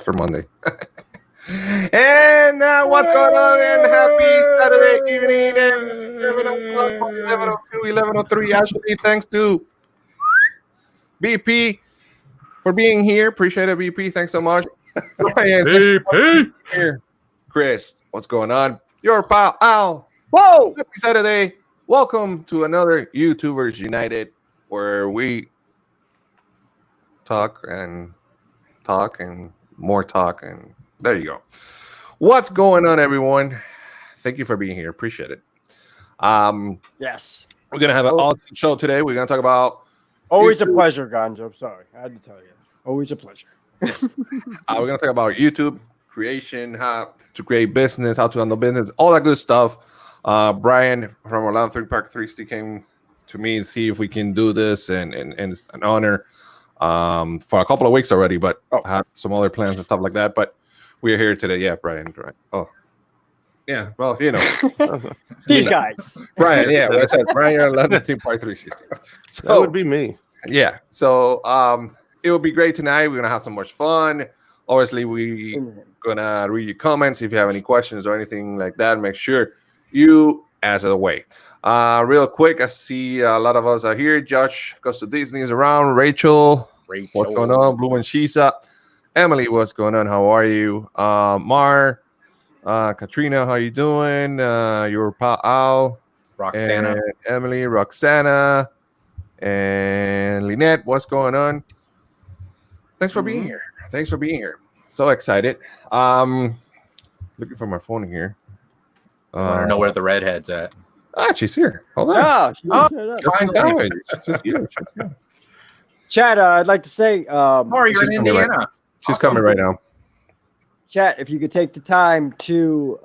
for Monday. And what's going on? And happy Saturday evening. 11:02, 11:03. Actually, thanks to BP for being here. Appreciate it, BP. Thanks so much. Brian, BP. here. Chris, what's going on? Your pal Al. Whoa! Happy Saturday. Welcome to another YouTubers United, where we talk and more talk, and there you go. What's going on, everyone? Thank you for being here. Appreciate it. Yes. We're gonna have an awesome show today. We're gonna talk about Always YouTube. a pleasure, Gonzo. Sorry, I had to tell you. Always a pleasure. We're gonna talk about YouTube creation, how to create business, how to handle business, all that good stuff. Brian from Orlando 3 Park 360 came to me and see if we can do this, and it's an honor for a couple of weeks already, but I had some other plans and stuff like that. But we're here today. Yeah, Brian. Right. Oh, yeah. Well, you know, These guys. Brian. Yeah, what I said. Brian, you're Orlando 3 Park 360. So That would be me. yeah. So it will be great tonight. We're gonna have so much fun. Obviously, we gonna read your comments. If you have any questions or anything like that, make sure you ask it away. Real quick, I see a lot of us are here. Josh goes to Disney is around. Rachel, what's going on? Blue and Shisa. Emily, what's going on? How are you? Mar, Katrina, how you doing? Your pal Al, Roxana, and Emily, Roxana, and Lynette, what's going on? Thanks for being here. Thanks for being here. So excited. Looking for my phone here. I don't know where the redhead's at. She's here. Hold on. Yeah. Just in time. Just here. Chat, I'd like to say, Or you're She's in coming Indiana. She's coming right now. chat, if you could take the time to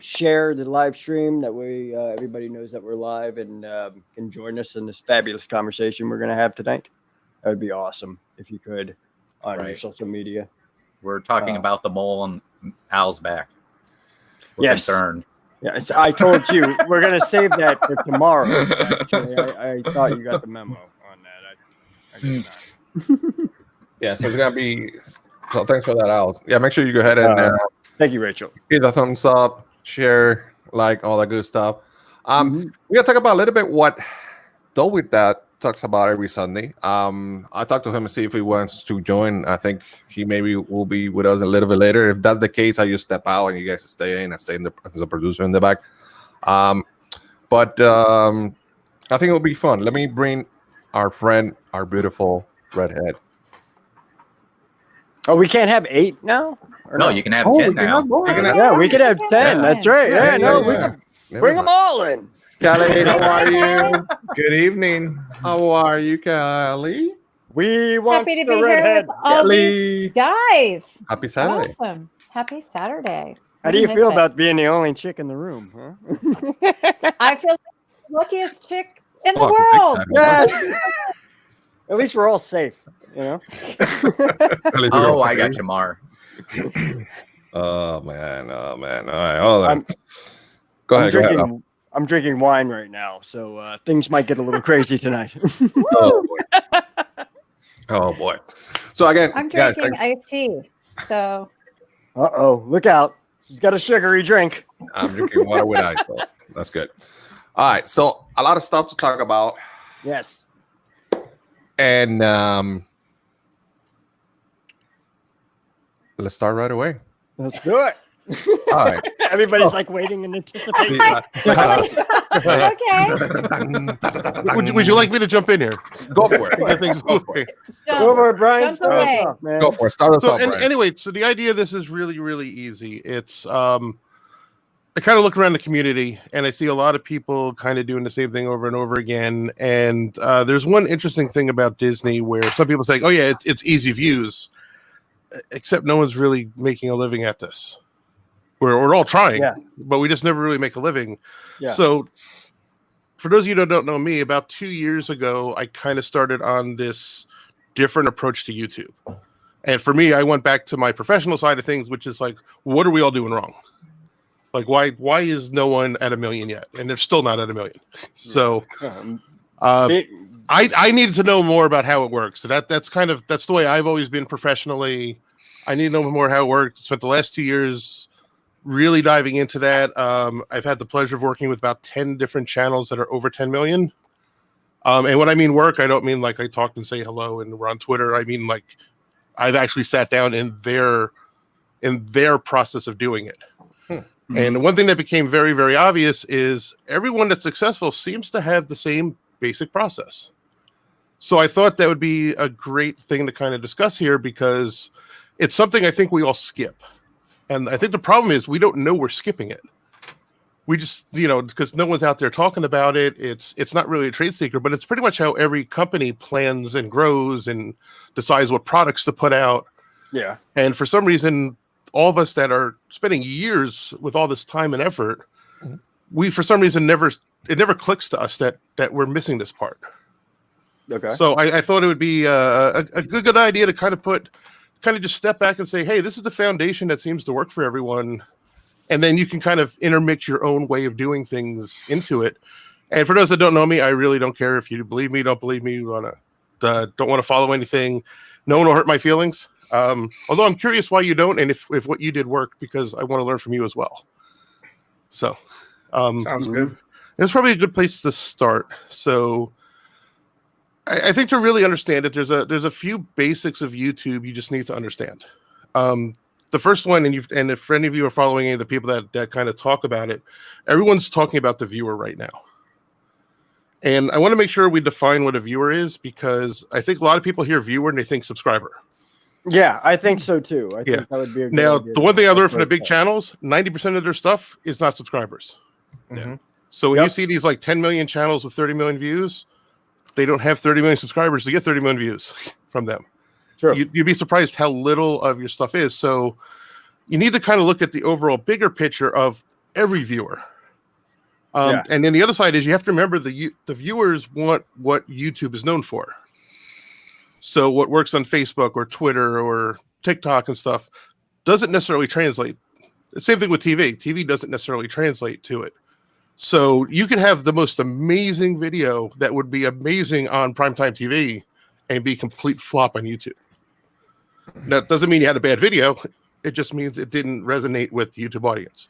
share the live stream, that way everybody knows that we're live and can join us in this fabulous conversation we're going to have tonight. That would be awesome if you could on your Right. social media. We're talking about the mole on Al's back. We're Yes. concerned. Yeah, I told you we're going to save that for tomorrow. Actually, I thought you got the memo on that. I guess not. Yeah, so it's going to be. So thanks for that, Al. Yeah, make sure you go ahead and Thank you, Rachel. hit the thumbs up, share, like, all that good stuff. We're going to talk about a little bit what Though With That talks about every Sunday. I talked to him and see if he wants to join. I think he maybe will be with us a little bit later. If that's the case, I just step out and you guys stay in. I stay in as a producer in the back. But I think it'll be fun. Let me bring our friend, our beautiful redhead. Oh, we can't have 8 now? Or No, you can have Oh, 10 we can now. have more. You can Yeah. have- Yeah, we could have 10. Yeah. That's right. Yeah, no, we can Never bring them mind. all in. Callie, how are you? Good evening. How are you, Callie? We want Happy to the be here redhead. with all these guys. Happy Saturday. Awesome. Happy Saturday. How do you What feel miss it? about being the only chick in the room? Huh? I feel like the luckiest chick in the Oh, I world. can take that. Yes. At least we're all safe, you know. Oh, I got you, Mar. Oh man. All right, hold on. I'm- Go I'm ahead. Go ahead. drinking. I'm drinking wine right now, so things might get a little crazy tonight. Oh boy. Oh boy. So again, I'm guys, drinking iced tea. So Uh-oh, look out. She's got a sugary drink. I'm drinking water with ice. So that's good. All right. So a lot of stuff to talk about, Yes. and let's start right away. Let's do it. All right. Everybody's like waiting in anticipation. okay. Would you like me to jump in here? Go for it. Get things Go for moving. Go over it, Brian. Jump Start us away. off, man. Go for it. Start us So off. Brian. anyway, so the idea of this is really, really easy. It's I kind of look around the community and I see a lot of people kind of doing the same thing over and over again. And there's one interesting thing about Disney where some people say, "Oh yeah, it's easy views," except no one's really making a living at this. We're all trying, Yeah. but we just never really make a living. Yeah. So, for those of you that don't know me, about 2 years ago, I kind of started on this different approach to YouTube. And for me, I went back to my professional side of things, which is like, what are we all doing wrong? Like, why is no one at 1 million yet? And they're still not at 1 million. So, I needed to know more about how it works. So that's the way I've always been professionally. I need to know more how it worked. Spent the last 2 years really diving into that. I've had the pleasure of working with about 10 different channels that are over 10 million. And when I mean work, I don't mean like I talk and say hello and we're on Twitter. I mean like I've actually sat down in their process of doing it. And one thing that became very, very obvious is everyone that's successful seems to have the same basic process. So I thought that would be a great thing to kind of discuss here because it's something I think we all skip. And I think the problem is we don't know we're skipping it. We just, because no one's out there talking about it. It's not really a trade secret, but it's pretty much how every company plans and grows and decides what products to put out. Yeah. And for some reason, all of us that are spending years with all this time and effort, we for some reason it never clicks to us that we're missing this part. Okay. So I thought it would be a good idea to kind of just step back and say, hey, this is the foundation that seems to work for everyone. And then you can kind of intermix your own way of doing things into it. And for those that don't know me, I really don't care if you believe me, don't believe me, don't want to follow anything. No one will hurt my feelings. Although I'm curious why you don't, and if what you did worked, because I want to learn from you as well. So, Sounds good. It's probably a good place to start. So, I think to really understand it, there's a few basics of YouTube you just need to understand. The first one, and if any of you are following any of the people that kind of talk about it, everyone's talking about the viewer right now. And I want to make sure we define what a viewer is, because I think a lot of people hear viewer and they think subscriber. Yeah, I think so too. I think that would be a good now, idea. the one thing I learned from the big channels, 90% of their stuff is not subscribers. Mhm. So when you see these like 10 million channels with 30 million views, they don't have 30 million subscribers to get 30 million views from them. Sure. You'd be surprised how little of your stuff is. So you need to kind of look at the overall bigger picture of every viewer. And then the other side is you have to remember the viewers want what YouTube is known for. So what works on Facebook or Twitter or TikTok and stuff doesn't necessarily translate. The same thing with TV. TV doesn't necessarily translate to it. So you can have the most amazing video that would be amazing on primetime TV and be complete flop on YouTube. That doesn't mean you had a bad video. It just means it didn't resonate with the YouTube audience.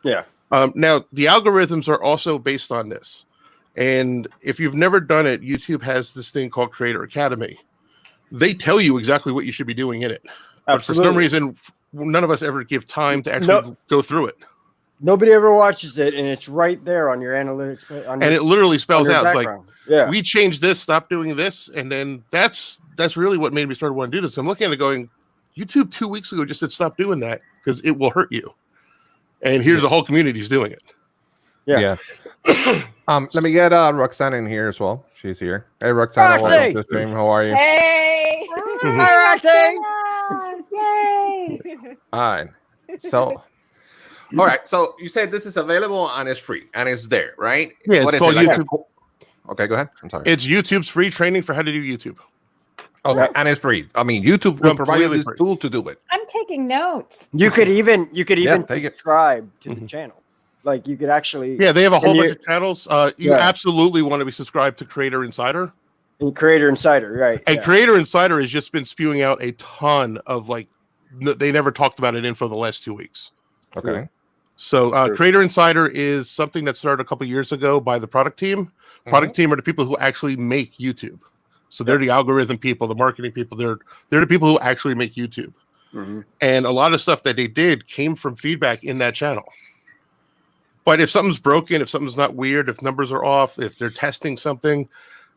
Yeah. Now, the algorithms are also based on this. And if you've never done it, YouTube has this thing called Creator Academy. They tell you exactly what you should be doing in it. But for some reason, none of us ever give time to actually go through it. Nobody ever watches it, and it's right there on your analytics. And it literally spells out background. like, we changed this, stop doing this. And then that's really what made me start wanting to do this. I'm looking at it going, YouTube 2 weeks ago just said stop doing that because it will hurt you. And here's the whole community's doing it. Yeah. Let me get Roxanne in here as well. She's here. Hey, Roxanne, welcome to the stream. How are you? Hey! Hi, Roxanne! Yay! All right. So, all right. So you said this is available and it's free and it's there, right? Yeah, What it's is called it, YouTube. Okay, go ahead. I'm sorry. It's YouTube's free training for how to do YouTube. Okay, and it's free. I mean, YouTube will provide you this free. tool to do it. I'm taking notes. You could even take it. subscribe to the channel. Like you could actually Yeah, they have a whole bunch of channels. You Yeah. absolutely want to be subscribed to Creator Insider. and Creator Insider, right? And Creator Insider has just been spewing out a ton of they never talked about it info the last 2 weeks. Okay. So Creator Insider is something that started a couple years ago by the product team. Product team are the people who actually make YouTube. So they're the algorithm people, the marketing people. They're the people who actually make YouTube. And a lot of stuff that they did came from feedback in that channel. But if something's broken, if something's not weird, if numbers are off, if they're testing something,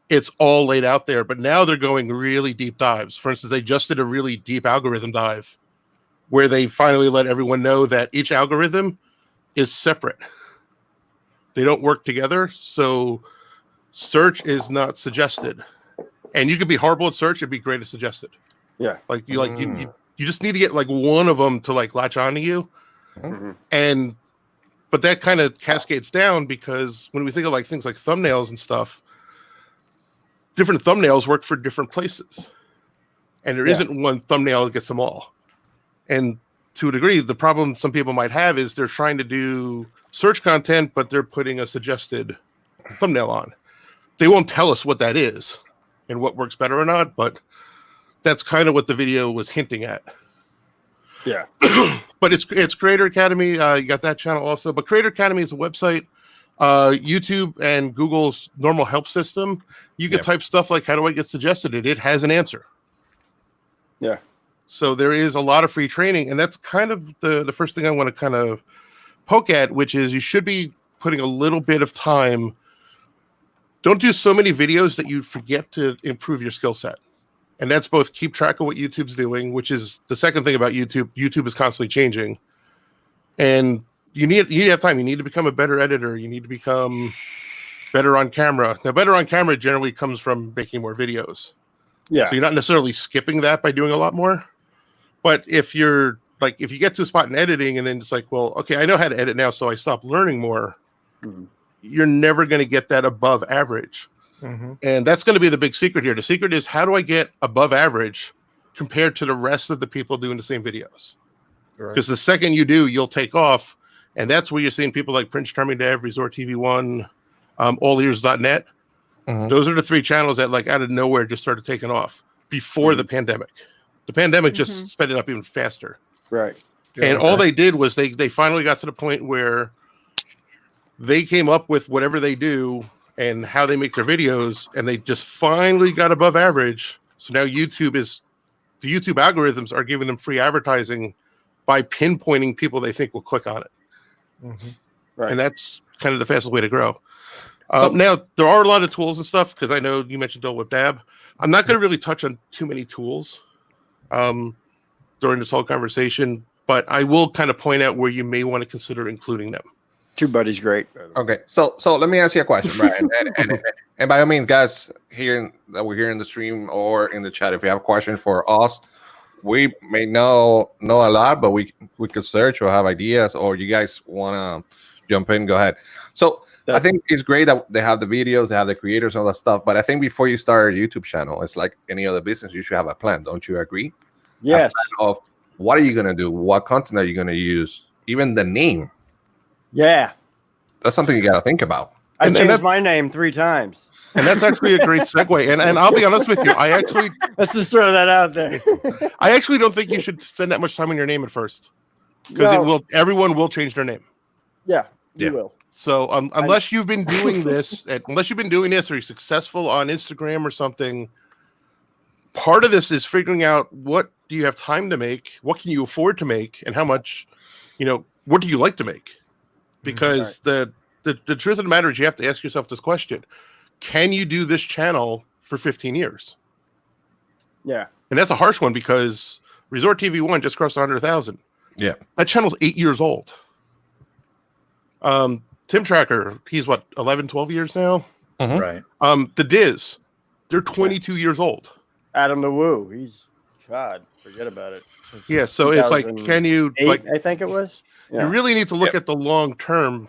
it's all laid out there. But now they're going really deep dives. For instance, they just did a really deep algorithm dive where they finally let everyone know that each algorithm is separate. They don't work together. So search is not suggested. And you could be horrible at search and be great at suggested. Yeah. Like you just need to get like one of them to like latch onto you. But that kind of cascades down because when we think of like things like thumbnails and stuff, different thumbnails work for different places. And there isn't one thumbnail that gets them all. And to a degree, the problem some people might have is they're trying to do search content, but they're putting a suggested thumbnail on. They won't tell us what that is and what works better or not, but that's kind of what the video was hinting at. Yeah. But it's Creator Academy. You got that channel also. But Creator Academy is a website. YouTube and Google's normal help system. You can type stuff like, "How do I get suggested?" It has an answer. Yeah. So there is a lot of free training, and that's kind of the first thing I want to kind of poke at, which is you should be putting a little bit of time. Don't do so many videos that you forget to improve your skill set. And that's both keep track of what YouTube's doing, which is the second thing about YouTube. YouTube is constantly changing. And you need to have time. You need to become a better editor. You need to become better on camera. Now, better on camera generally comes from making more videos. Yeah. So you're not necessarily skipping that by doing a lot more. But if you get to a spot in editing and then it's like, well, okay, I know how to edit now, so I stop learning more. Mm-hmm. You're never going to get that above average. Mm-hmm. And that's going to be the big secret here. The secret is, how do I get above average compared to the rest of the people doing the same videos? Because the second you do, you'll take off. And that's where you're seeing people like Prince Charming Dev, Resort TV One, allears.net. Mhm. Those are the three channels that, like, out of nowhere just started taking off before the pandemic. The pandemic just sped it up even faster. Right. And all they did was they finally got to the point where they came up with whatever they do and how they make their videos, and they just finally got above average. So now the YouTube algorithms are giving them free advertising by pinpointing people they think will click on it. Mhm. Right. And that's kind of the fastest way to grow. Now, there are a lot of tools and stuff, because I know you mentioned Dole Whip Dab. I'm not going to really touch on too many tools during this whole conversation, but I will kind of point out where you may want to consider including them. TubeBuddy's great. Okay, so let me ask you a question, Brian, and by all means, guys, we're here in the stream or in the chat, if you have a question for us, we may know a lot, but we could search or have ideas, or you guys want to jump in, go ahead. So I think it's great that they have the videos, they have the creators, all that stuff, but I think before you start a YouTube channel, it's like any other business, you should have a plan. Don't you agree? Yes. A plan of what are you going to do? What content are you going to use? Even the name. Yeah. That's something you got to think about. I And changed my name 3 times. And that's actually a great segue. And I'll be honest with you, Let's just throw that out there. I actually don't think you should spend that much time on your name at first, because everyone will change their name. Yeah, you Yeah. will. So unless you've been doing this, or you're successful on Instagram or something, part of this is figuring out, what do you have time to make, what can you afford to make, and how much, what do you like to make? Because the truth of the matter is, you have to ask yourself this question: can you do this channel for 15 years? Yeah. And that's a harsh one, because Resort TV One just crossed 100,000. Yeah. That channel's 8 years old. Tim Tracker, he's 11, 12 years now. Mhm. Right. The Diz, they're 22 years old. Adam the Woo. He's tried. Forget about it. Yeah, so it's like, can you, I think it was. Yeah. you really need to look at the long term.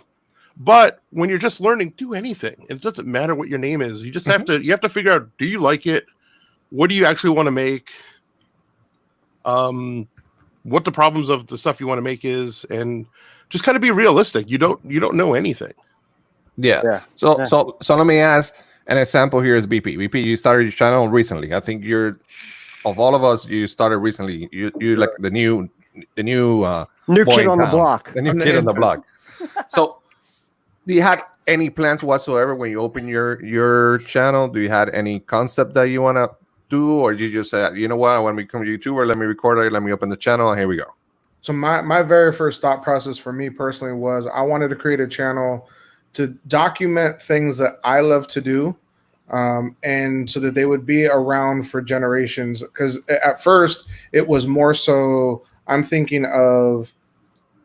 But when you're just learning, do anything. It doesn't matter what your name is. You just have to figure out, do you like it? What do you actually want to make? What the problems of the stuff you want to make is, and just kind of be realistic. You don't know anything. Yeah. So let me ask, an example here is BP. BP, you started your channel recently. I think of all of us, you started recently. You like the new kid on the block. The new kid on the block. So, do you have any plans whatsoever when you open your channel? Do you have any concept that you want to do, or did you just say, you know what, I want to become a YouTuber, let me record it, let me open the channel, and here we go? So my very first thought process for me personally was, I wanted to create a channel to document things that I love to do, and so that they would be around for generations. Because at first it was more so, I'm thinking of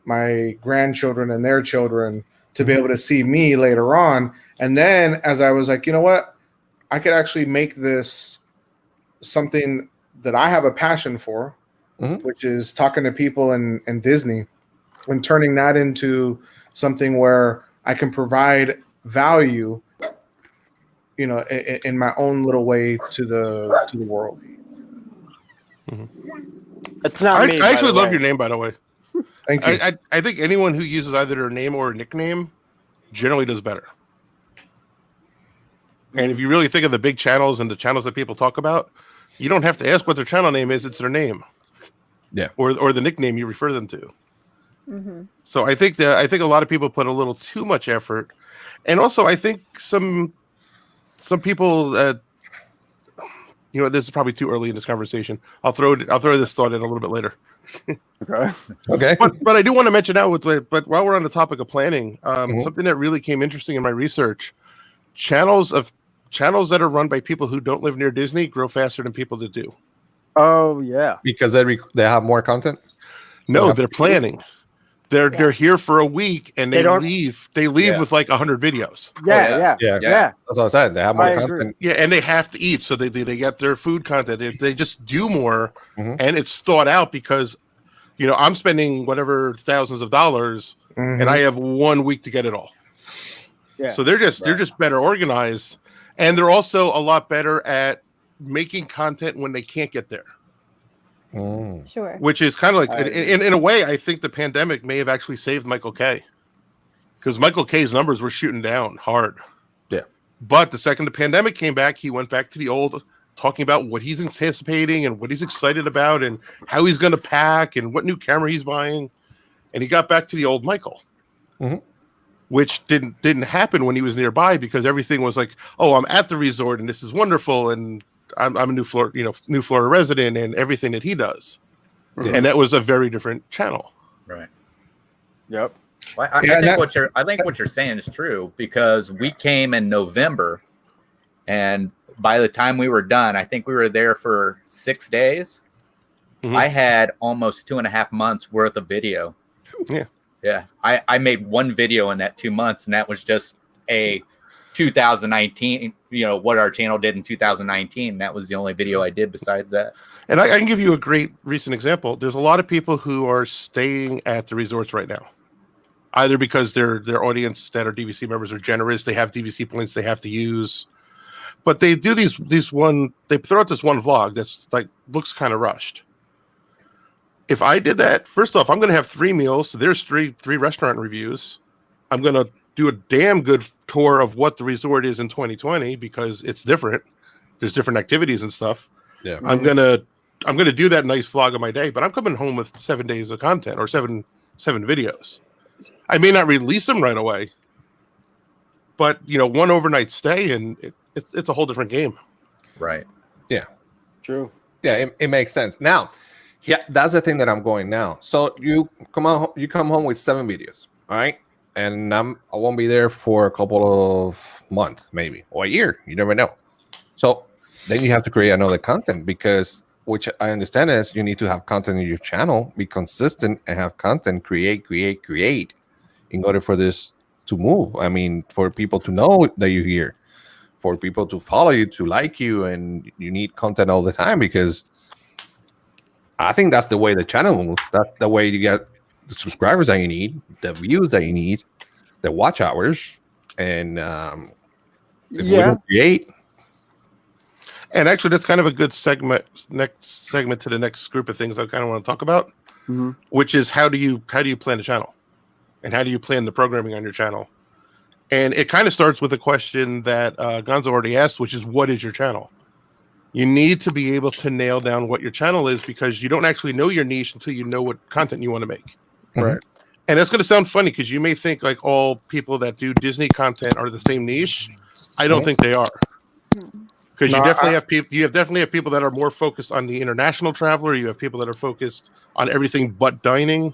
my grandchildren and their children to be able to see me later on. And then as I was like, you know what, I could actually make this something that I have a passion for, which is talking to people in Disney, and turning that into something where I can provide value, in my own little way to the world. It's not I me. actually love your name, by the way. Thank you. I think anyone who uses either their name or a nickname generally does better. And if you really think of the big channels and the channels that people talk about, you don't have to ask what their channel name is. It's their name. Yeah. or the nickname you refer them to. Mhm. So I think a lot of people put a little too much effort, and also I think some people, this is probably too early in this conversation. I'll throw this thought in a little bit later. Okay. Okay. But I do want to mention out but while we're on the topic of planning, Mhm. something that really came interesting in my research: channels that are run by people who don't live near Disney grow faster than people that do. Oh yeah. Because they have more content. No, Yeah. they're planning. They're here for a week and They they don't- leave Yeah. with like 100 videos. Yeah, yeah. yeah. Yeah. Yeah. That's what I said. They have more I agree. content. Yeah, and they have to eat, so they get their food content. They just do more, Mhm. and it's thought out because, I'm spending whatever thousands of dollars, and I have 1 week to get it all. Yeah. So they're just better organized, and they're also a lot better at making content when they can't get there. Mm. Sure. Which is kind of like, I agree. in a way, I think the pandemic may have actually saved Michael K. Because Michael K's numbers were shooting down hard. Yeah. But the second the pandemic came back, he went back to the old, talking about what he's anticipating and what he's excited about and how he's going to pack and what new camera he's buying. And he got back to the old Michael. Mhm. Which didn't happen when he was nearby, because everything was like, oh, I'm at the resort and this is wonderful, and I'm a new Florida resident, and everything that he does. Yeah. And that was a very different channel. Right. Yep. Well, I think what you're saying is true, because we came in November, and by the time we were done, I think we were there for 6 days. Mhm. I had almost 2.5 months worth of video. Yeah. Yeah. I made one video in that 2 months, and that was just a 2019, what our channel did in 2019. That was the only video I did besides that. And I can give you a great recent example. There's a lot of people who are staying at the resorts right now, either because their audience that are DVC members are generous, they have DVC points they have to use, but they do they throw out this one vlog that's like looks kind of rushed. If I did that, first off, I'm going to have 3 meals. So there's three restaurant reviews. I'm going to do a damn good tour of what the resort is in 2020, because it's different. There's different activities and stuff. Yeah. I'm gonna do that nice vlog of my day, but I'm coming home with 7 days of content, or seven videos. I may not release them right away, but one overnight stay, and it's a whole different game. Right. True. Yeah, it makes sense. Now, yeah, that's the thing that I'm going now. So you come home with 7 videos, all right? And I won't be there for a couple of months, maybe, or a year. You never know. So then you have to create another content, because which I understand is you need to have content in your channel, be consistent, and have content, create in order for this to move. I mean, for people to know that you're here, for people to follow you, to like you, and you need content all the time, because I think that's the way the channel moves. That's the way you get the subscribers that you need, the views that you need, the watch hours, and if we don't create. And actually, that's kind of a good next segment to the next group of things I kind of want to talk about, which is how do you plan the channel, and how do you plan the programming on your channel? And it kind of starts with a question that Gonzo already asked, which is, what is your channel? You need to be able to nail down what your channel is, because you don't actually know your niche until you know what content you want to make. Right. And that's going to sound funny, because you may think like all people that do Disney content are the same niche. I don't think they are. Because you definitely have people that are more focused on the international traveler. You have people that are focused on everything but dining.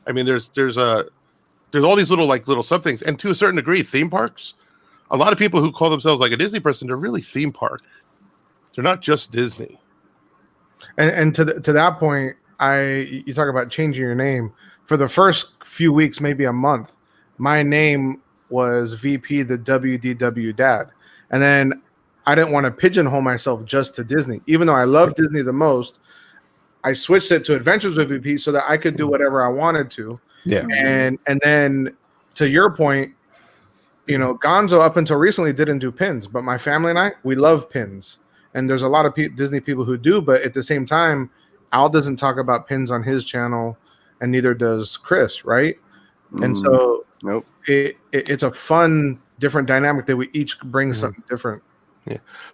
I mean, there's all these little sub things, and to a certain degree, theme parks. A lot of people who call themselves like a Disney person, they're really theme park. They're not just Disney. And to that point, you talk about changing your name. For the first few weeks, maybe a month, my name was VP the WDW Dad, and then I didn't want to pigeonhole myself just to Disney. Even though I love Disney the most, I switched it to Adventures with VP so that I could do whatever I wanted to. Yeah. And then to your point, Gonzo up until recently didn't do pins, but my family and I, we love pins. And there's a lot of Disney people who do, but at the same time, Al doesn't talk about pins on his channel, and neither does Chris, right? And so Nope. it's a fun, different dynamic that we each bring something different.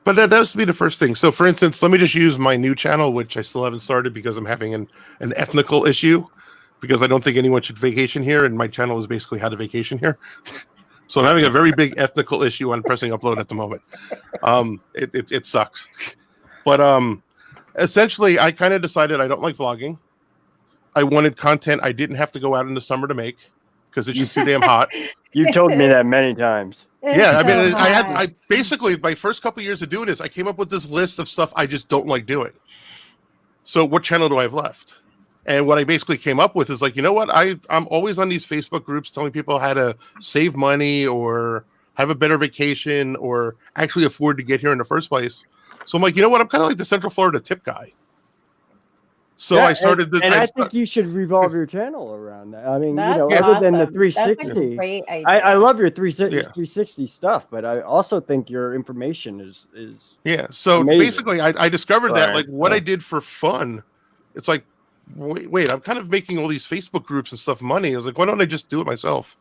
But that has to be the first thing. So, for instance, let me just use my new channel, which I still haven't started because I'm having an ethnical issue, because I don't think anyone should vacation here, and my channel is basically how to vacation here. So I'm having a very big ethnical issue on pressing upload at the moment. It sucks. But essentially, I kind of decided I don't like vlogging. I wanted content I didn't have to go out in the summer to make because it's just too damn hot. You told me that many times. Yeah, I mean, so I basically, my first couple years of doing this, I came up with this list of stuff I just don't like doing. So what channel do I have left? And what I basically came up with is like, you know what? I'm always on these Facebook groups telling people how to save money or have a better vacation or actually afford to get here in the first place. So I'm like, you know what? I'm kind of like the Central Florida tip guy. So I started and I think you should revolve your channel around that. I mean, That's other than the awesome. 360, That's a great idea. I love your 360, Yeah. 360 stuff, but I also think your information is Yeah. So amazing. basically, I discovered that Right. like what Yeah. I did for fun, it's like, wait, I'm kind of making all these Facebook groups and stuff money. I was like, why don't I just do it myself?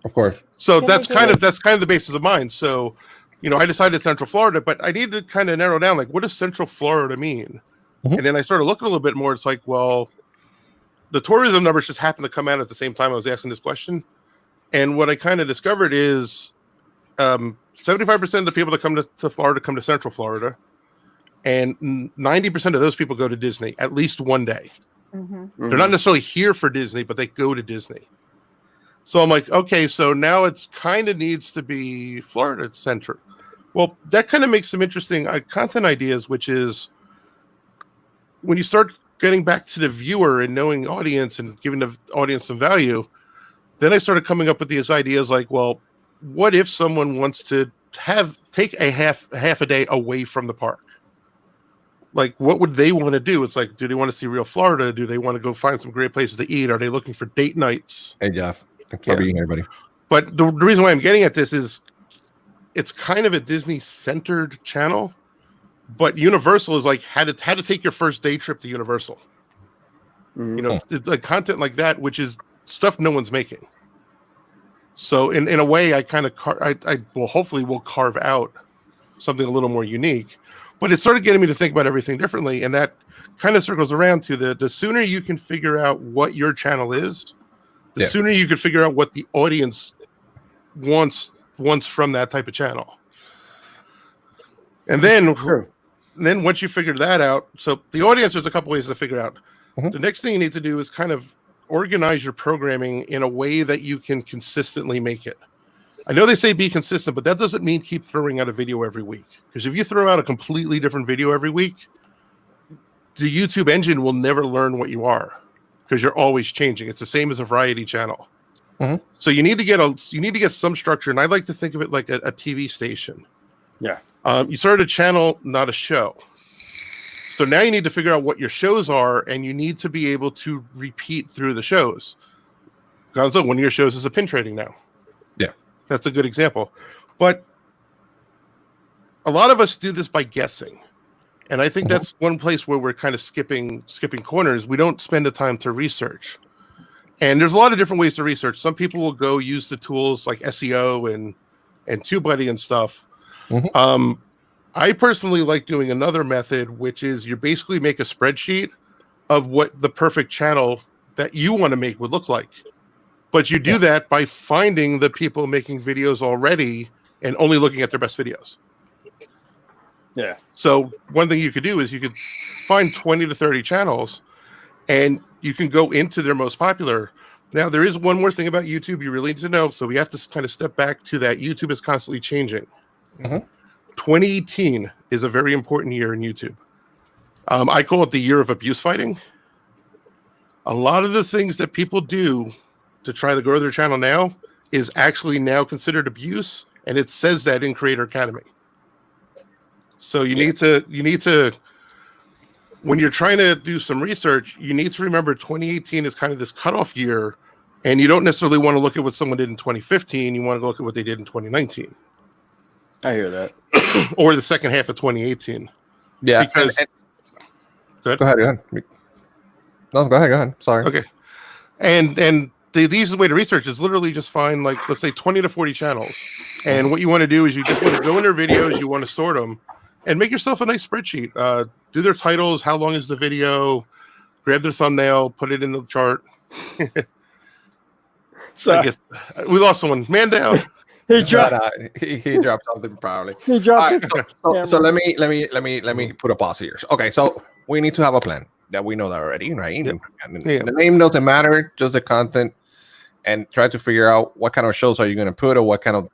Of course. So Good that's idea. kind of the basis of mine. So, I decided Central Florida, but I need to kind of narrow down like, what does Central Florida mean? Mhm. And then I started looking a little bit more. It's like, well, the tourism numbers just happened to come out at the same time I was asking this question. And what I kind of discovered is 75% of the people that come to Florida come to Central Florida. And 90% of those people go to Disney at least one day. Mhm. They're not necessarily here for Disney, but they go to Disney. So I'm like, okay, so now it's kind of needs to be Florida centered. Well, that kind of makes some interesting content ideas, which is when you start getting back to the viewer and knowing audience and giving the audience some value, then I started coming up with these ideas like, well, what if someone wants to take a half a day away from the park? Like, what would they want to do? It's like, do they want to see real Florida? Do they want to go find some great places to eat? Are they looking for date nights? Hey, Jeff. Thanks for Yeah. being here, buddy. But the reason why I'm getting at this is it's kind of a Disney-centered channel, but Universal is like had to take your first day trip to Universal. Mhm. It's like content like that, which is stuff no one's making. So in a way, I kind of I will hopefully will carve out something a little more unique. But it started getting me to think about everything differently, and that kind of circles around to the sooner you can figure out what your channel is, the sooner you can figure out what the audience wants from that type of channel. And then once you figure that out, so the audience, there's a couple ways to figure out. Mhm. The next thing you need to do is kind of organize your programming in a way that you can consistently make it. I know they say be consistent, but that doesn't mean keep throwing out a video every week. Because if you throw out a completely different video every week, the YouTube engine will never learn what you are because you're always changing. It's the same as a variety channel. Mhm. So you need to get some structure, and I like to think of it like a TV station. Yeah. You started a channel, not a show. So now you need to figure out what your shows are, and you need to be able to repeat through the shows. Gonzo, one of your shows is a pin trading now. Yeah. That's a good example. But a lot of us do this by guessing. And I think that's one place where we're kind of skipping corners. We don't spend the time to research. And there's a lot of different ways to research. Some people will go use the tools like SEO and TubeBuddy and stuff. Mhm. I personally like doing another method, which is you basically make a spreadsheet of what the perfect channel that you want to make would look like. But you do that by finding the people making videos already and only looking at their best videos. Yeah. So one thing you could do is you could find 20 to 30 channels and you can go into their most popular. Now, there is one more thing about YouTube you really need to know. So we have to kind of step back to that. YouTube is constantly changing. Mhm. 2018 is a very important year in YouTube. I call it the year of abuse fighting. A lot of the things that people do to try to grow their channel now is actually now considered abuse, and it says that in Creator Academy. So you need to, when you're trying to do some research, you need to remember 2018 is kind of this cutoff year, and you don't necessarily want to look at what someone did in 2015. You want to go look at what they did in 2019. I hear that. Or the second half of 2018. Yeah. Because go ahead. No, go ahead. Sorry. Okay. And the easiest way to research is literally just find, like, let's say 20 to 40 channels. And what you want to do is you just want to go in their videos, you want to sort them, and make yourself a nice spreadsheet. Do their titles, how long is the video, grab their thumbnail, put it in the chart. So I guess we lost someone. Man down. he dropped. He dropped something probably. He dropped. So let me put a pause here. Okay, so we need to have a plan that we know that already, right? Yep. And Yeah. the name doesn't matter, just the content, and try to figure out what kind of shows are you going to put, or what kind of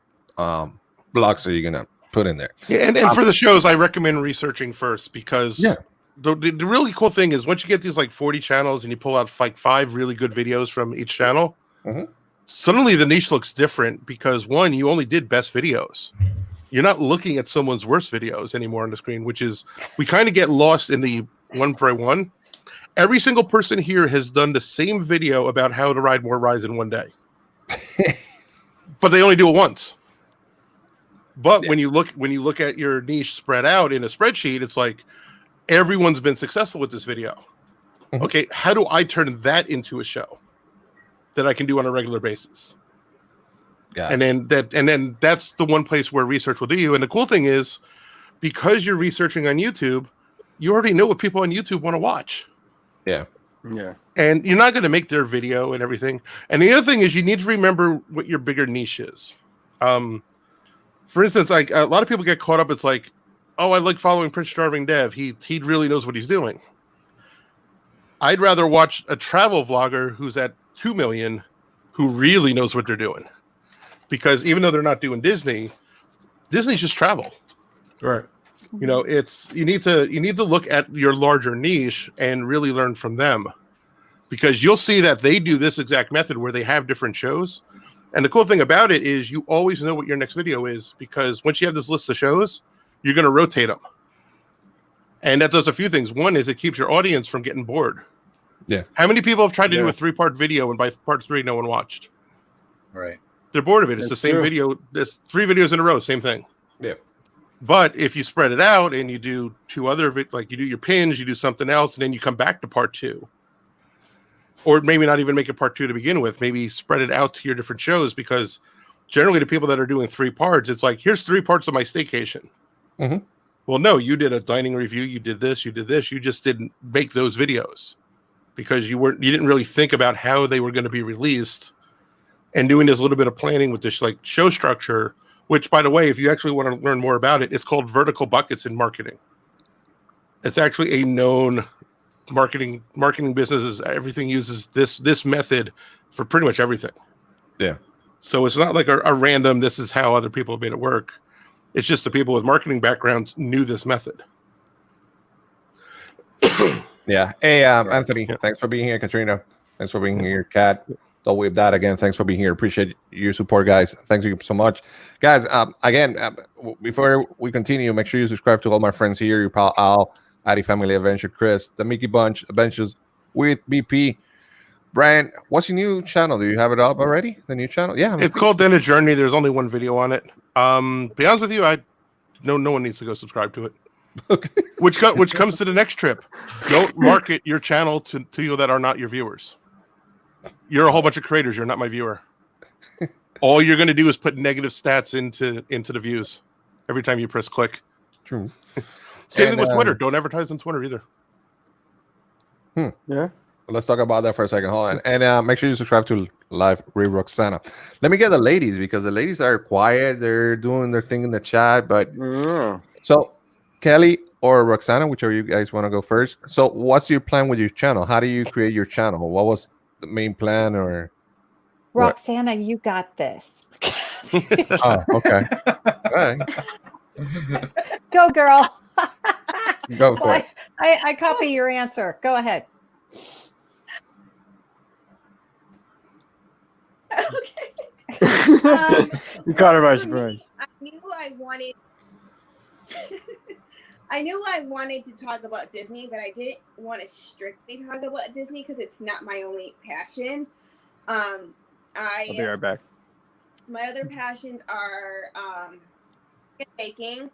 blogs are you going to put in there. Yeah, and for the shows, I recommend researching first, because the really cool thing is once you get these like 40 channels and you pull out like 5 really good videos from each channel, suddenly the niche looks different, because one, you only did best videos. You're not looking at someone's worst videos anymore on the screen, which is, we kind of get lost in the one by one. Every single person here has done the same video about how to ride more rides in one day, but they only do it once. But when you look at your niche spread out in a spreadsheet, it's like everyone's been successful with this video. Okay, how do I turn that into a show that I can do on a regular basis? And then that's the one place where research will do you. And the cool thing is, because you're researching on YouTube, you already know what people on YouTube want to watch. Yeah. And you're not going to make their video and everything. And the other thing is, you need to remember what your bigger niche is. For instance, like a lot of people get caught up. It's like, oh, I like following Prince Starving Dev. He really knows what he's doing. I'd rather watch a travel vlogger who's at 2 million, who really knows what they're doing. Because even though they're not doing Disney's just travel. Right. You know, you need to look at your larger niche and really learn from them, because you'll see that they do this exact method where they have different shows. And the cool thing about it is you always know what your next video is, because once you have this list of shows, you're going to rotate them. And that does a few things. One is it keeps your audience from getting bored. Yeah. How many people have tried to do a 3-part video, and by part 3, no one watched? Right. They're bored of it. It's That's the same true. video. There's 3 videos in a row, same thing. Yeah. But if you spread it out and you do 2 other, like you do your pins, you do something else, and then you come back to part 2, or maybe not even make it part 2 to begin with, maybe spread it out to your different shows, because generally the people that are doing 3 parts, it's like, here's 3 parts of my staycation. Well, no, you did a dining review, you did this, you just didn't make those videos because you didn't really think about how they were going to be released, and doing this little bit of planning with this like show structure. Which, by the way, if you actually want to learn more about it, it's called vertical buckets in marketing. It's actually a known marketing businesses. Everything uses this method for pretty much everything. Yeah. So it's not like a random, this is how other people have made it work. It's just the people with marketing backgrounds knew this method. Yeah. Hey, Anthony, thanks for being here. Katrina, thanks for being here. Kat, don't whip that again. Thanks for being here. Appreciate your support, guys. Thank you so much, guys. Again, before we continue, make sure you subscribe to all my friends here. Your pal Al, Addy Family Adventure, Chris, the Mickey Bunch, Adventures with BP. Brian, what's your new channel? Do you have it up already? The new channel? Yeah. It's called Then a Journey. There's only 1 video on it. Be honest with you, no one needs to go subscribe to it. Okay. Which comes to the next trip. Don't market your channel to people that are not your viewers. You're a whole bunch of creators. You're not my viewer. All you're going to do is put negative stats into the views every time you press click. True. Same thing with Twitter. Don't advertise on Twitter either. Yeah. Let's talk about that for a second. Hold on. And make sure you subscribe to Live with Roxana. Let me get the ladies, because the ladies are quiet. They're doing their thing in the chat. But so Kelly or Roxana, whichever you guys want to go first. So what's your plan with your channel? How do you create your channel? What was the main plan? Or Roxana, you got this. oh, okay. All right. Go, girl. Go for it. I copy your answer. Go ahead. Okay. You caught her by For me, surprise. I knew I wanted to talk about Disney, but I didn't want to strictly talk about Disney because it's not my only passion. I'll be right back. My other passions are baking.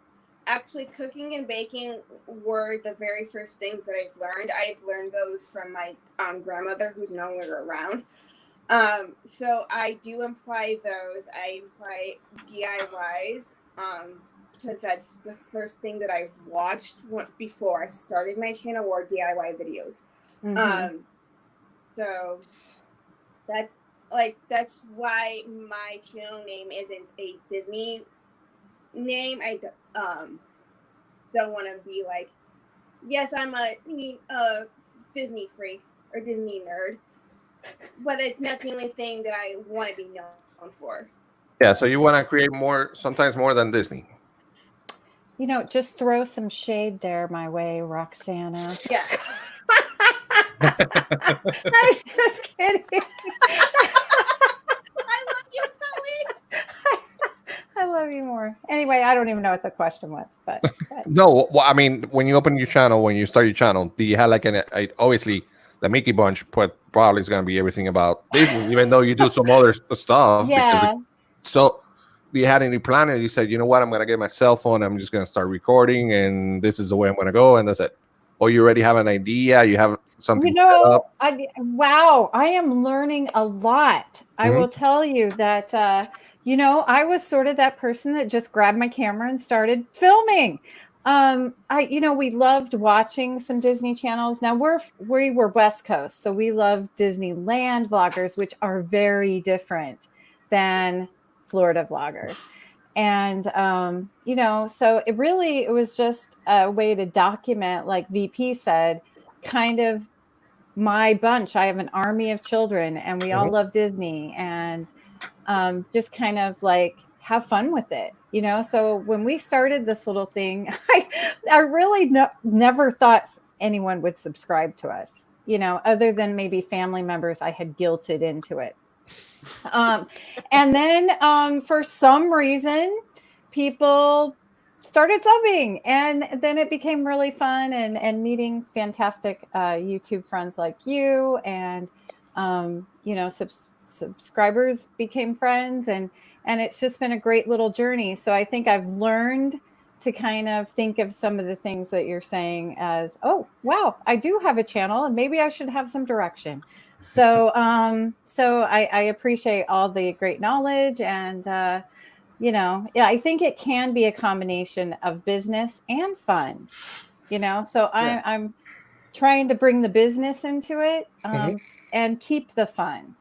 Actually, cooking and baking were the very first things that I've learned. I've learned those from my grandmother, who's no longer around. So I do imply those. I imply DIYs, because that's the first thing that I've watched before I started my channel were DIY videos. Mhm. So that's why my channel name isn't a Disney name. I don't want to be like, yes, I'm a Disney freak or Disney nerd, but it's not the only thing that I want to be known for. Yeah, so you want to create more, sometimes more than Disney. You know, just throw some shade there my way, Roxana. Yeah. I'm just kidding. I love you, Chloe. I love you more. Anyway, I don't even know what the question was, but No, well, I mean, when you open your channel, when you start your channel, do you have like obviously the Mickey Bunch probably is going to be everything about Disney, even though you do some other stuff. yeah. So do you had any plan? And you said, you know what, I'm going to get my cell phone. I'm just going to start recording, and this is the way I'm going to go. And that's it. Or you already have an idea. You have something You set know, up. wow, I am learning a lot. I Mhm. will tell you that, you know, I was sort of that person that just grabbed my camera and started filming. We loved watching some Disney channels. Now we were West Coast, so we love Disneyland vloggers, which are very different than Florida vloggers. And, so it was just a way to document, like VP said, kind of my bunch. I have an army of children and we all love Disney, and just kind of like have fun with it, So when we started this little thing, I really never thought anyone would subscribe to us, other than maybe family members I had guilted into it. And then for some reason, people started subbing, and then it became really fun, and meeting fantastic YouTube friends like you, and subscribers became friends, and it's just been a great little journey. So I think I've learned to kind of think of some of the things that you're saying as, oh, wow, I do have a channel and maybe I should have some direction. So I appreciate all the great knowledge, and I think it can be a combination of business and fun, so I'm trying to bring the business into it, and keep the fun.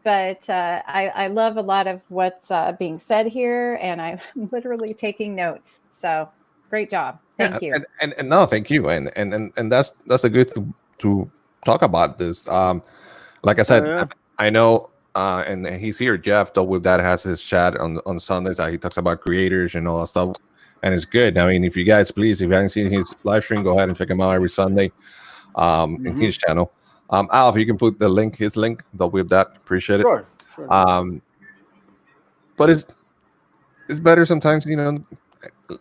But I love a lot of what's being said here, and I'm literally taking notes. So great job. Thank you. And no, thank you. And that's a good to talk about this. Like I said, I know, and he's here. Jeff With That has his chat on Sundays that he talks about creators and all that stuff, and it's good. I mean, if you guys, please, if you haven't seen his live stream, go ahead and check him out every Sunday in his channel. Al, if you can put his link, With That, appreciate it. Sure. But it's better sometimes,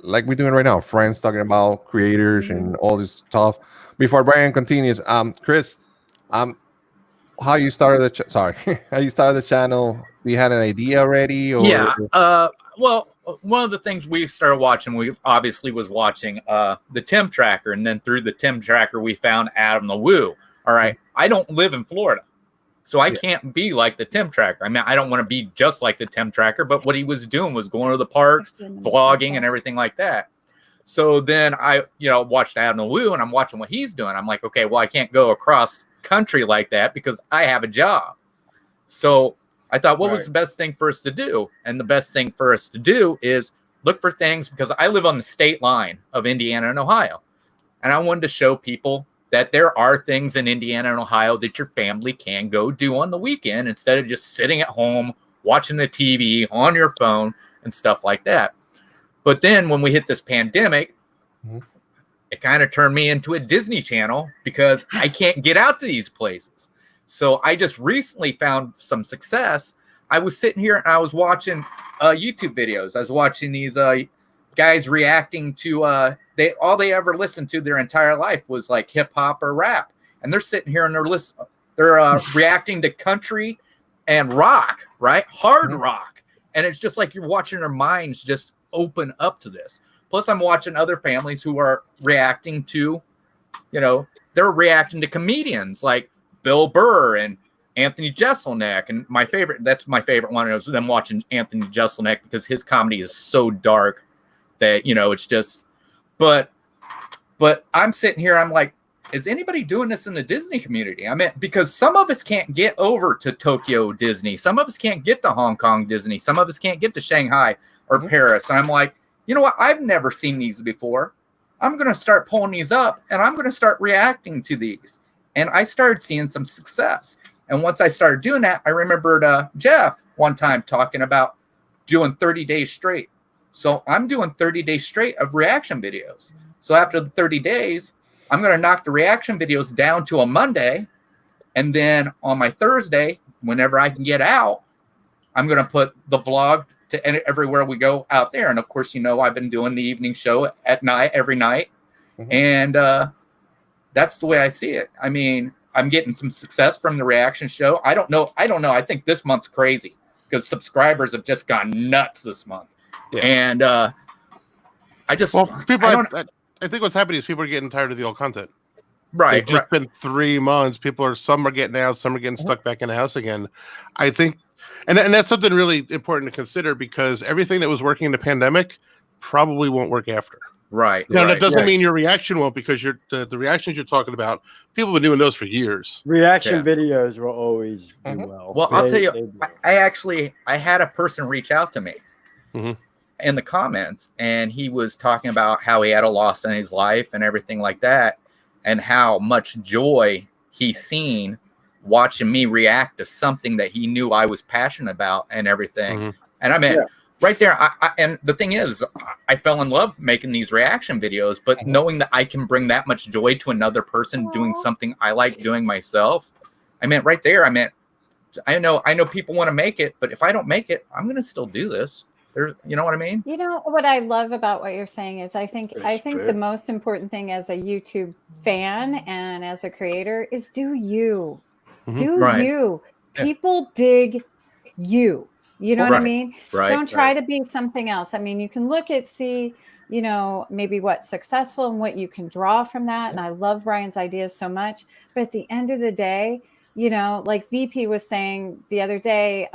like we're doing right now, friends talking about creators and all this stuff. Before Brian continues, Chris, how you started the channel? You had an idea already? Or? Yeah. Well, one of the things we started watching, we obviously was watching the Tim Tracker, and then through the Tim Tracker, we found Adam the Woo. All right. I don't live in Florida, so I can't be like the Tim Tracker. I mean, I don't want to be just like the Tim Tracker, but what he was doing was going to the parks, vlogging, and everything like that. So then I, watched Adam the Woo, and I'm watching what he's doing. I'm like, okay, well, I can't go across country like that because I have a job. So I thought, what was the best thing for us to do? And the best thing for us to do is look for things, because I live on the state line of Indiana and Ohio. And I wanted to show people that there are things in Indiana and Ohio that your family can go do on the weekend instead of just sitting at home, watching the TV on your phone and stuff like that. But then when we hit this pandemic, it kind of turned me into a Disney Channel because I can't get out to these places. So I just recently found some success. I was sitting here and I was watching YouTube videos. I was watching these guys reacting to all they ever listened to their entire life was like hip hop or rap, and they're sitting here and they're reacting to country and rock, right? Hard rock, and it's just like you're watching their minds just open up to this. Plus, I'm watching other families who are reacting to, they're reacting to comedians like Bill Burr and Anthony Jeselnik, and that's my favorite one. It was them watching Anthony Jeselnik because his comedy is so dark that, you know, it's just, but I'm sitting here, I'm like, is anybody doing this in the Disney community? I mean, because some of us can't get over to Tokyo Disney. Some of us can't get to Hong Kong Disney. Some of us can't get to Shanghai or Paris. And I'm like, you know what? I've never seen these before. I'm going to start pulling these up and I'm going to start reacting to these. And I started seeing some success. And once I started doing that, I remembered Jeff one time talking about doing 30 days straight. So I'm doing 30 days straight of reaction videos. So after the 30 days, I'm going to knock the reaction videos down to a Monday. And then on my Thursday, whenever I can get out, I'm going to put the vlog to everywhere we go out there. And of course, you know, I've been doing the evening show at night, every night. And that's the way I see it. I mean, I'm getting some success from the reaction show. I don't know. I think this month's crazy because subscribers have just gone nuts this month. Yeah. And I think what's happening is people are getting tired of the old content. Right. It's just been 3 months. Some are getting out, some are getting stuck back in the house again. I think, and that's something really important to consider because everything that was working in the pandemic probably won't work after. Right. Now, that doesn't mean your reaction won't, because the reactions you're talking about, people have been doing those for years. Reaction videos will always do well. Well, I'll tell you, I had a person reach out to me in the comments, and he was talking about how he had a loss in his life and everything like that, and how much joy he's seen watching me react to something that he knew I was passionate about and everything. And I mean, right there, and the thing is, I fell in love making these reaction videos, but knowing that I can bring that much joy to another person doing something I like doing myself, I mean, right there, I mean, I know people want to make it, but if I don't make it, I'm going to still do this. You know what I mean? You know what I love about what you're saying is I think the most important thing as a YouTube fan and as a creator is do you. You. People dig you. You know what I mean? Right. Don't try to be something else. I mean, you can see, you know, maybe what's successful and what you can draw from that. And I love Ryan's ideas so much. But at the end of the day, you know, like VP was saying the other day,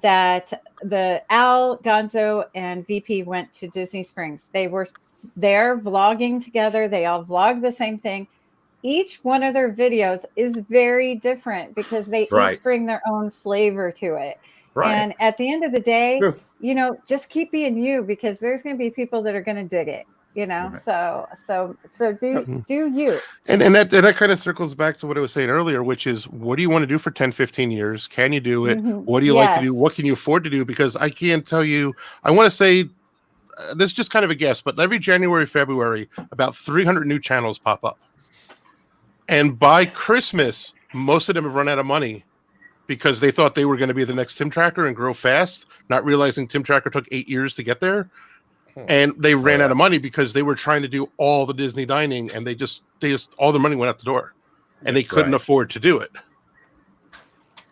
that the Al, Gonzo, and VP went to Disney Springs. They were there vlogging together. They all vlogged the same thing. Each one of their videos is very different because they each bring their own flavor to it. Right. And at the end of the day, you know, just keep being you, because there's going to be people that are going to dig it, you know? So do you. And that kind of circles back to what I was saying earlier, which is, what do you want to do for 10, 15 years? Can you do it? What do you like to do? What can you afford to do? Because I can't tell you, I want to say, this is just kind of a guess, but every January, February, about 300 new channels pop up. And by Christmas, most of them have run out of money, because they thought they were going to be the next Tim Tracker and grow fast, not realizing Tim Tracker took 8 years to get there. And they ran out of money because they were trying to do all the Disney dining, and they just all the money went out the door, and they couldn't afford to do it.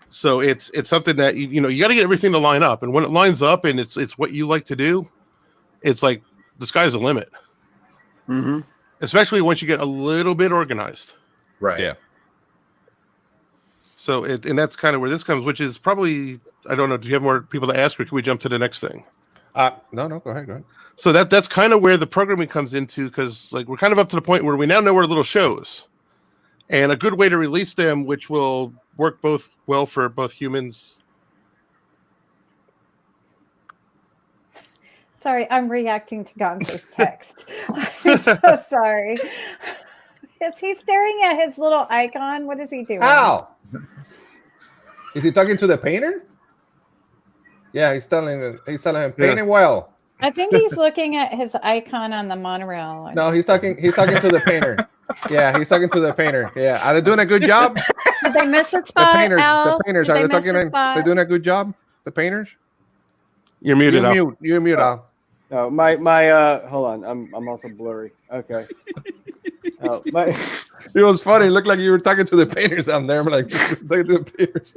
So it's something that, you know, you got to get everything to line up. And when it lines up and it's what you like to do, it's like the sky's the limit. Especially once you get a little bit organized. Right. Yeah. So and that's kind of where this comes, which is probably, I don't know, do you have more people to ask, or can we jump to the next thing? No, go ahead. So that's kind of where the programming comes into, because like we're kind of up to the point where we now know our little shows, and a good way to release them, which will work well for both humans. Sorry, I'm reacting to Gonzo's text. I'm so sorry. Is he staring at his little icon? What is he doing? Ow! Is he talking to the painter? Yeah, he's telling him painting well. I think he's looking at his icon on the monorail. No, he's talking to the painter. Yeah, he's talking to the painter. Yeah, are they doing a good job? Did they miss a spot? The painters. Are they talking? They're doing a good job. The painters. You're muted. You're muted. Oh, my hold on. I'm also blurry. Okay. It was funny. It looked like you were talking to the painters down there. I'm like, look at the painters.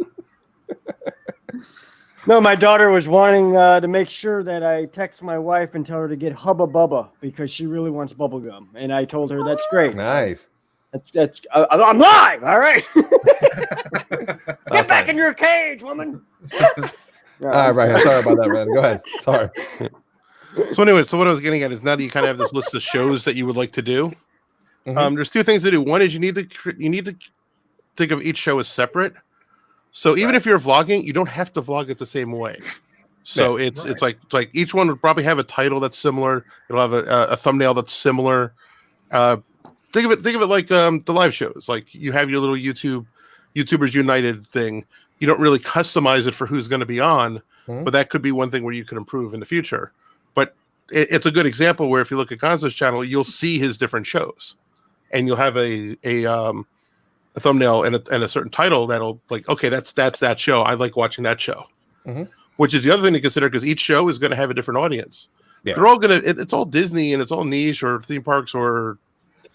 No, my daughter was wanting to make sure that I text my wife and tell her to get Hubba Bubba because she really wants bubble gum, and I told her that's great. Nice. I'm live. All right. That's Get back fine. in your cage, woman. All right, Brian. Sorry about that, man. Go ahead. Sorry. So anyway, so what I was getting at is now that you kind of have this list of shows that you would like to do. Mhm. There's two things to do. One is you need to think of each show as separate. So even if you're vlogging, you don't have to vlog it the same way. So it's like each one would probably have a title that's similar. It'll have a thumbnail that's similar. Think of it like the live shows. Like you have your little YouTubers United thing. You don't really customize it for who's going to be on, but that could be one thing where you could improve in the future. But it's a good example where if you look at Gonzo's channel, you'll see his different shows, and you'll have a thumbnail and a certain title that'll like, okay, that's that show. I like watching that show. Which is the other thing to consider because each show is going to have a different audience. Yeah. They're all it's all Disney and it's all niche or theme parks or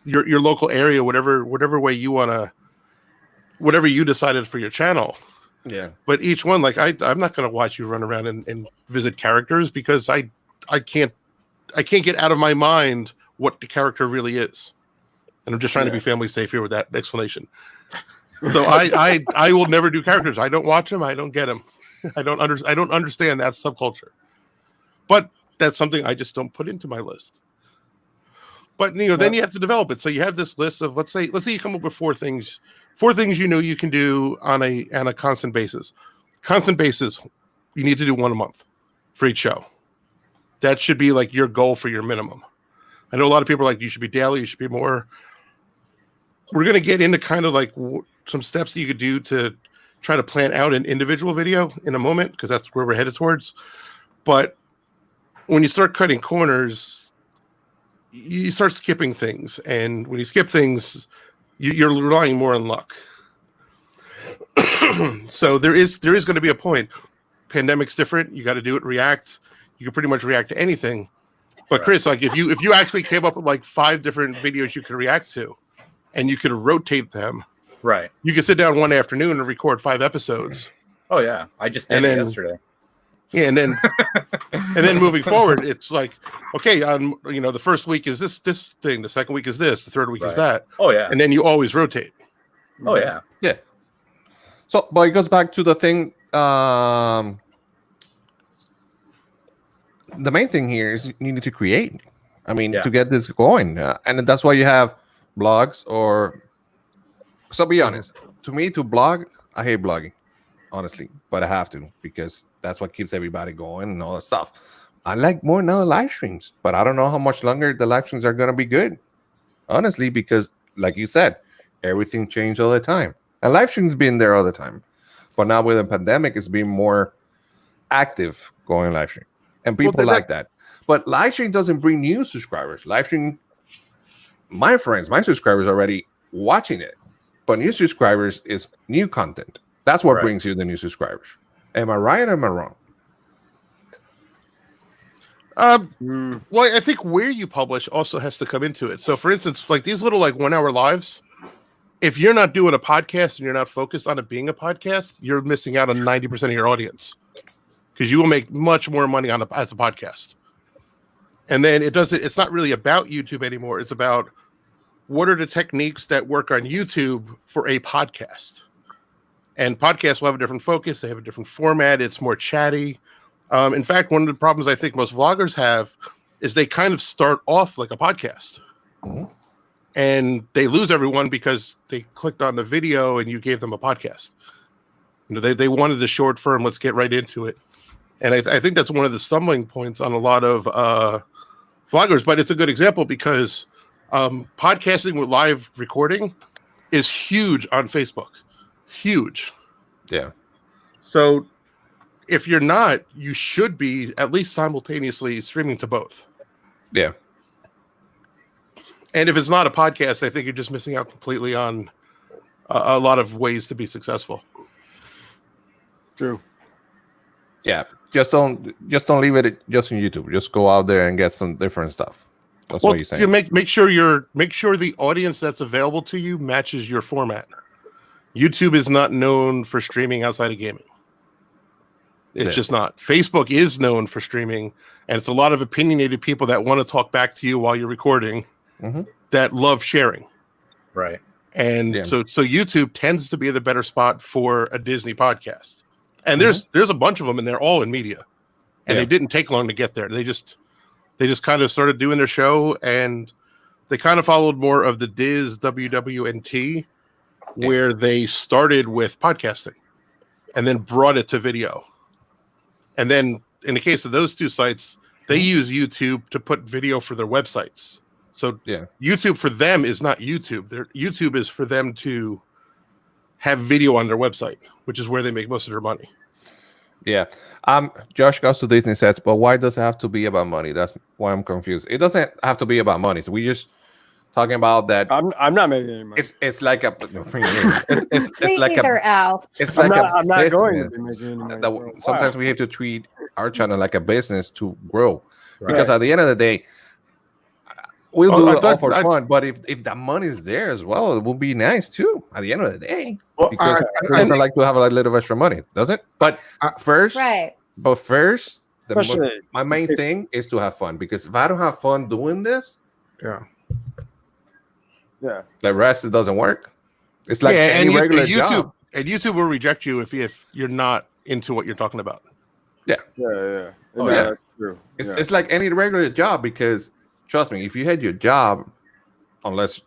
your local area, whatever way you want to, whatever you decided for your channel. Yeah. But each one, like I'm not going to watch you run around and visit characters because I can't get out of my mind what the character really is. And I'm just trying to be family safe here with that explanation. So I will never do characters. I don't watch them. I don't get them. I don't understand that subculture. But that's something I just don't put into my list. But then you have to develop it. So you have this list of let's say you come up with four things you can do on a constant basis. Constant basis, you need to do one a month for each show. That should be like your goal for your minimum. I know a lot of people are like, you should be daily, you should be more. We're going to get into kind of like some steps that you could do to try to plan out an individual video in a moment, because that's where we're headed towards. But when you start cutting corners, you start skipping things. And when you skip things, you're relying more on luck. So there is going to be a point. Pandemic's different. You got to do it, react. You can pretty much react to anything. But Chris, like if you actually came up with like 5 different videos you could react to, and you could rotate them, Right. you could sit down one afternoon and record 5 episodes. Oh yeah, I just did it yesterday. Yeah, and then moving forward, it's like, okay, the first week is this thing, the second week is this, the third week is that. Oh yeah. And then you always rotate. Oh yeah. Yeah. So, but it goes back to the thing. The main thing here is you need to create. I mean, to get this going, and that's why you have blogs or. So be honest. To me, to blog, I hate blogging, honestly, but I have to because that's what keeps everybody going and all that stuff. I like more now live streams, but I don't know how much longer the live streams are gonna be good, honestly, because like you said, everything changed all the time, and live streams been there all the time, but now with the pandemic, it's been more active going live stream, and people like that. But live stream doesn't bring new subscribers. Live stream, my subscribers are already watching it. But new subscribers is new content. That's what brings you the new subscribers. Am I right or am I wrong? Well, I think where you publish also has to come into it. So, for instance, like these little 1 hour lives, if you're not doing a podcast and you're not focused on it being a podcast, you're missing out on 90% of your audience because you will make much more money as a podcast. And then it's not really about YouTube anymore. It's about what are the techniques that work on YouTube for a podcast? And podcasts will have a different focus. They have a different format. It's more chatty. In fact, one of the problems I think most vloggers have is they kind of start off like a podcast. Mm-hmm. And they lose everyone because they clicked on the video and you gave them a podcast. They wanted the short form. Let's get right into it. And I think that's one of the stumbling points on a lot of vloggers. But it's a good example because podcasting with live recording is huge on Facebook. Huge. Yeah. So if you're not, you should be at least simultaneously streaming to both. Yeah. And if it's not a podcast, I think you're just missing out completely on a lot of ways to be successful. True. Yeah. Just don't leave it just on YouTube. Just go out there and get some different stuff. That's what you're saying. You make sure the audience that's available to you matches your format. YouTube is not known for streaming outside of gaming. It's just not. Facebook is known for streaming, and it's a lot of opinionated people that want to talk back to you while you're recording that love sharing. Right. And Yeah. so YouTube tends to be the better spot for a Disney podcast. And there's a bunch of them, and they're all in media. And they didn't take long to get there. They just kind of started doing their show, and they kind of followed more of the Diz WWNT, where they started with podcasting and then brought it to video. And then in the case of those two sites, they use YouTube to put video for their websites. So YouTube for them is not YouTube. YouTube is for them to have video on their website, which is where they make most of their money. Yeah. Josh goes to Disney sets, but why does it have to be about money? That's why I'm confused. It doesn't have to be about money. So we just talking about that. I'm not making any money. It's like a it's like either, Al. it's like I'm not going to be business making any money that for a sometimes while. we have to treat our channel like a business to grow. Right. Because at the end of the day, we'll Oh, do I it all thought- for fun. But if that money is there as well, it will be nice too. At the end of the day, Well, because who doesn't like to have a little extra money, does it? But first, Right. Especially my main thing is to have fun. Because if I don't have fun doing this, yeah. the rest it doesn't work. It's like any and regular YouTube job. and YouTube will reject you if you're not into what you're talking about. Yeah. Oh, No, yeah. that's true. It's like any regular job, because trust me, if you had your job, unless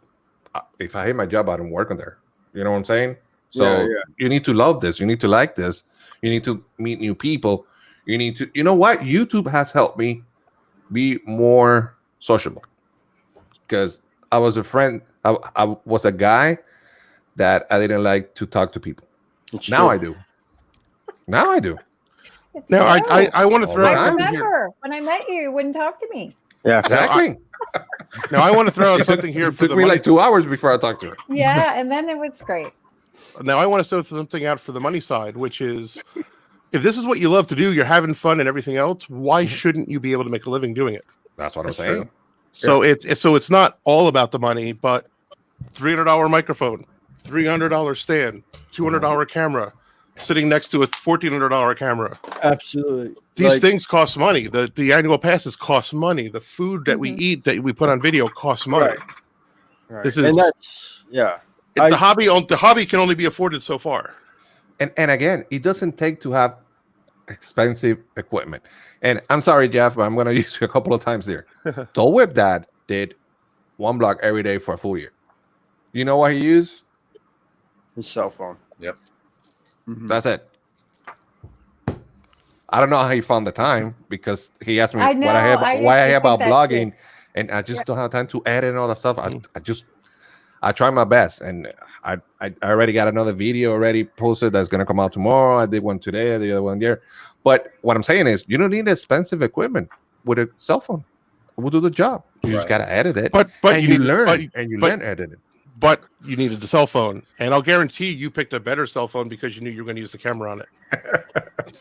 if I hate my job, I don't work on there. You know what I'm saying? So you need to love this. You need to like this. You need to meet new people. You need to, you know what? YouTube has helped me be more sociable, because I was a friend. I was a guy that I didn't like to talk to people. It's Now true. I do. Now I do. It's Now true. I want to throw All out right. I something here. remember when I met you, you wouldn't talk to me. Yeah. Exactly. Now I want to throw out something here It for took the me money. like 2 hours before I talked to her. Yeah, and then it was great. Now I want to throw something out for the money side, which is, if this is what you love to do, you're having fun and everything else, why shouldn't you be able to make a living doing it? That's what I'm That's saying. true. So it's not all about the money, but $300 microphone, $300 stand, $200 camera, sitting next to a $1,400 camera. Absolutely. These Like, things cost money. The annual passes cost money. The food that we eat that we put on video costs money. right. This is and that's the hobby can only be afforded so far. And again, it doesn't take to have expensive equipment. And I'm sorry, Jeff, but I'm going to use you a couple of times there. Dole Whip Dad did one block every day for a full year. You know what he used? his cell phone. Yep. Mhm. That's it. I don't know how he found the time, because he asked me I know, why I I hear used to about think that blogging, and I just don't have time to edit and all that stuff. I try my best, and I already got another video already posted that's going to come out tomorrow. I did one today, I did the other one there. But what I'm saying is, you don't need expensive equipment with a cell phone. It will do the job. You just got to edit it, But and you need- learn, but- and you but- learn editing. But you needed the cell phone, and I'll guarantee you picked a better cell phone because you knew you were going to use the camera on it.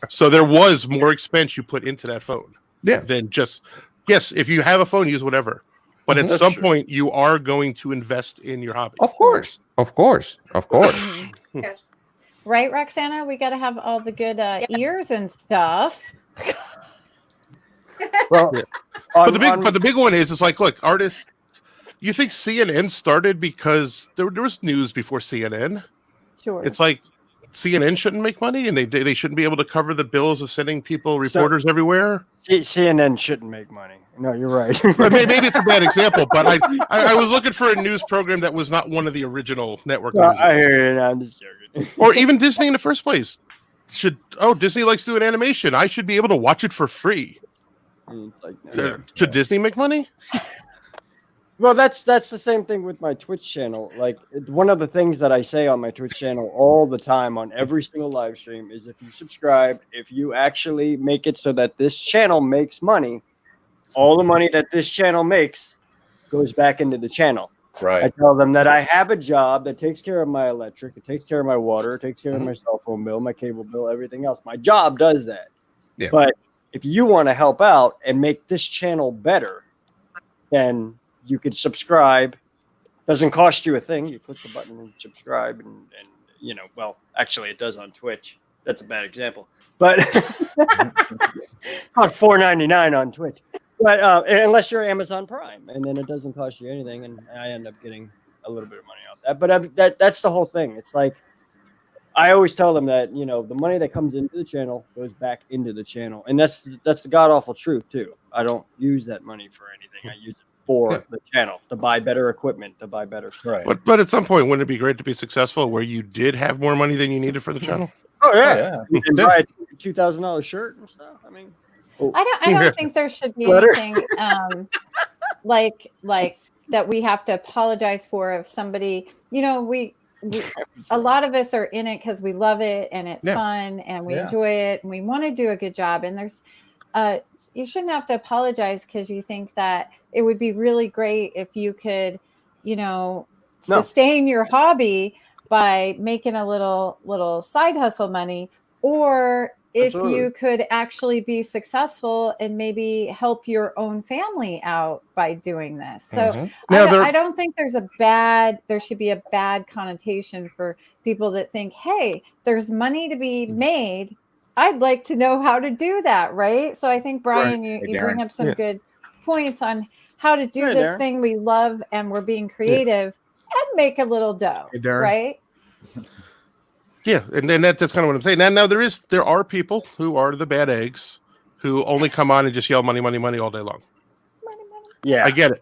So there was more expense you put into that phone. Yeah. Than just, yes, if you have a phone, use whatever. But at That's some true. point, you are going to invest in your hobby. Of course. Right, Roxana? We got to have all the good ears and stuff. Well, Yeah. on- But the big one is, it's like, look, artists. You think CNN started because there was news before CNN? Sure. It's like CNN shouldn't make money, and they shouldn't be able to cover the bills of sending people reporters everywhere. CNN shouldn't make money. No, you're right. But maybe it's a bad example, but I was looking for a news program that was not one of the original network No, news. I hear you. No, I'm just joking. Or even Disney in the first place. Disney likes doing animation. I should be able to watch it for free. It's like, no. Should Disney make money? Well, that's the same thing with my Twitch channel. Like, one of the things that I say on my Twitch channel all the time on every single live stream is, if you subscribe, if you actually make it so that this channel makes money, all the money that this channel makes goes back into the channel. I Right. tell them that I have a job that takes care of my electric, it takes care of my water, it takes care of my cell phone bill, my cable bill, everything else. My job does that. Yeah. But if you want to help out and make this channel better, then you could subscribe. Doesn't cost you a thing. You click the button and subscribe, and well, actually it does on Twitch. That's a bad example, but on $4.99 on Twitch. But unless you're Amazon Prime, and then it doesn't cost you anything, and I end up getting a little bit of money out But that's the whole thing. It's like I always tell them that, you know, the money that comes into the channel goes back into the channel, and that's the god awful truth too. I don't use that money for anything. I use it for the channel, to buy better equipment, to buy better stuff. Right. But at some point, wouldn't it be great to be successful where you did have more money than you needed for the channel? Oh yeah, Oh, you can buy a $2,000 shirt and stuff. I mean, I don't think there should be Sweater. anything like that we have to apologize for if somebody, you know, we a lot of us are in it because we love it and it's fun and we enjoy it and we want to do a good job. And there's you shouldn't have to apologize because you think that it would be really great if you could, you know, sustain your hobby by making a little side hustle money, or if you could actually be successful and maybe help your own family out by doing this. So I don't think there should be a bad connotation for people that think, hey, there's money to be made. I'd like to know how to do that, right? So I think, Brian, you bring up some good points on how to do this thing we love and we're being creative and make a little dough, right? Yeah, and that's kind of what I'm saying. Now there are people who are the bad eggs who only come on and just yell money, money, money all day long. Yeah, I get it.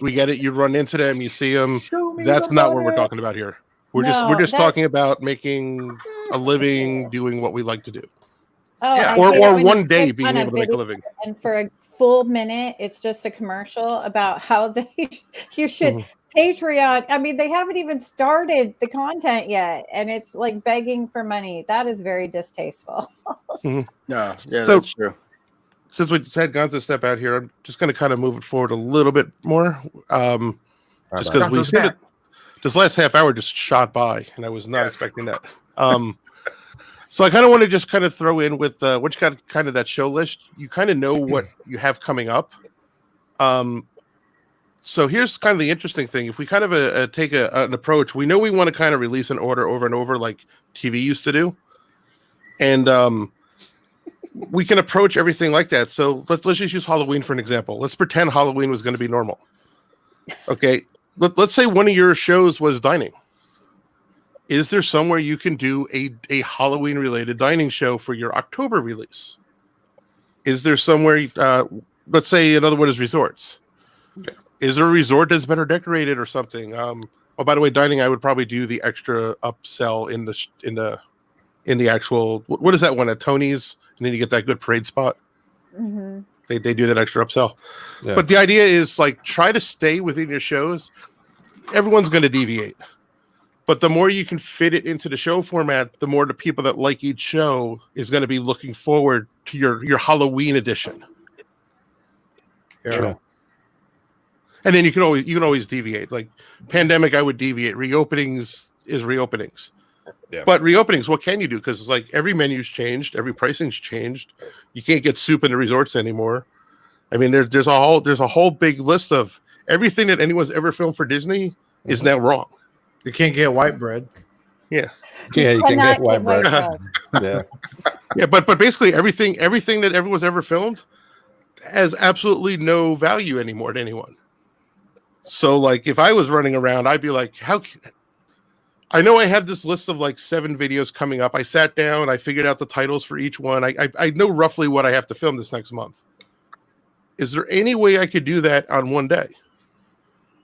We get it. You run into them, you see them. That's not what we're talking about here. We're just talking about making a living, doing what we like to do. Or one day being able to make a living. And for a full minute, it's just a commercial about how you should Patreon. I mean, they haven't even started the content yet, and it's like begging for money. That is very distasteful. That's true. Since we had Gonzo step out here, I'm just going to kind of move it forward a little bit more. Just because we said it, this last half hour just shot by, and I was not expecting that. So I kind of want to just kind of throw in with which got kind of that show list. You kind of know what you have coming up. So here's kind of the interesting thing. If we kind of take an approach, we know we want to kind of release an order over and over like TV used to do. And we can approach everything like that. So let's just use Halloween for an example. Let's pretend Halloween was going to be normal. Okay. Let's say one of your shows was dining. Is there somewhere you can do a Halloween related dining show for your October release? Is there somewhere, let's say another one is resorts. Okay. Is there a resort that's better decorated or something? Oh, by the way, dining, I would probably do the extra upsell in the actual, what is that one at Tony's? And then you get that good parade spot. Mm-hmm. They do that extra upsell. Yeah. But the idea is like, try to stay within your shows. Everyone's going to deviate. But the more you can fit it into the show format, the more the people that like each show is going to be looking forward to your Halloween edition. Yeah. Sure. And then you can always deviate. Like pandemic, I would deviate. Reopenings is reopenings. Yeah. But reopenings, what can you do? Because like every menu's changed, every pricing's changed. You can't get soup in the resorts anymore. I mean, there's a whole big list of everything that anyone's ever filmed for Disney is now wrong. You can't get white bread. Yeah. Yeah, you can get white bread. Yeah. Yeah, but basically everything that everyone's ever filmed has absolutely no value anymore to anyone. So like if I was running around, I'd be like, I know I have this list of like 7 videos coming up. I sat down, I figured out the titles for each one. I know roughly what I have to film this next month. Is there any way I could do that on one day?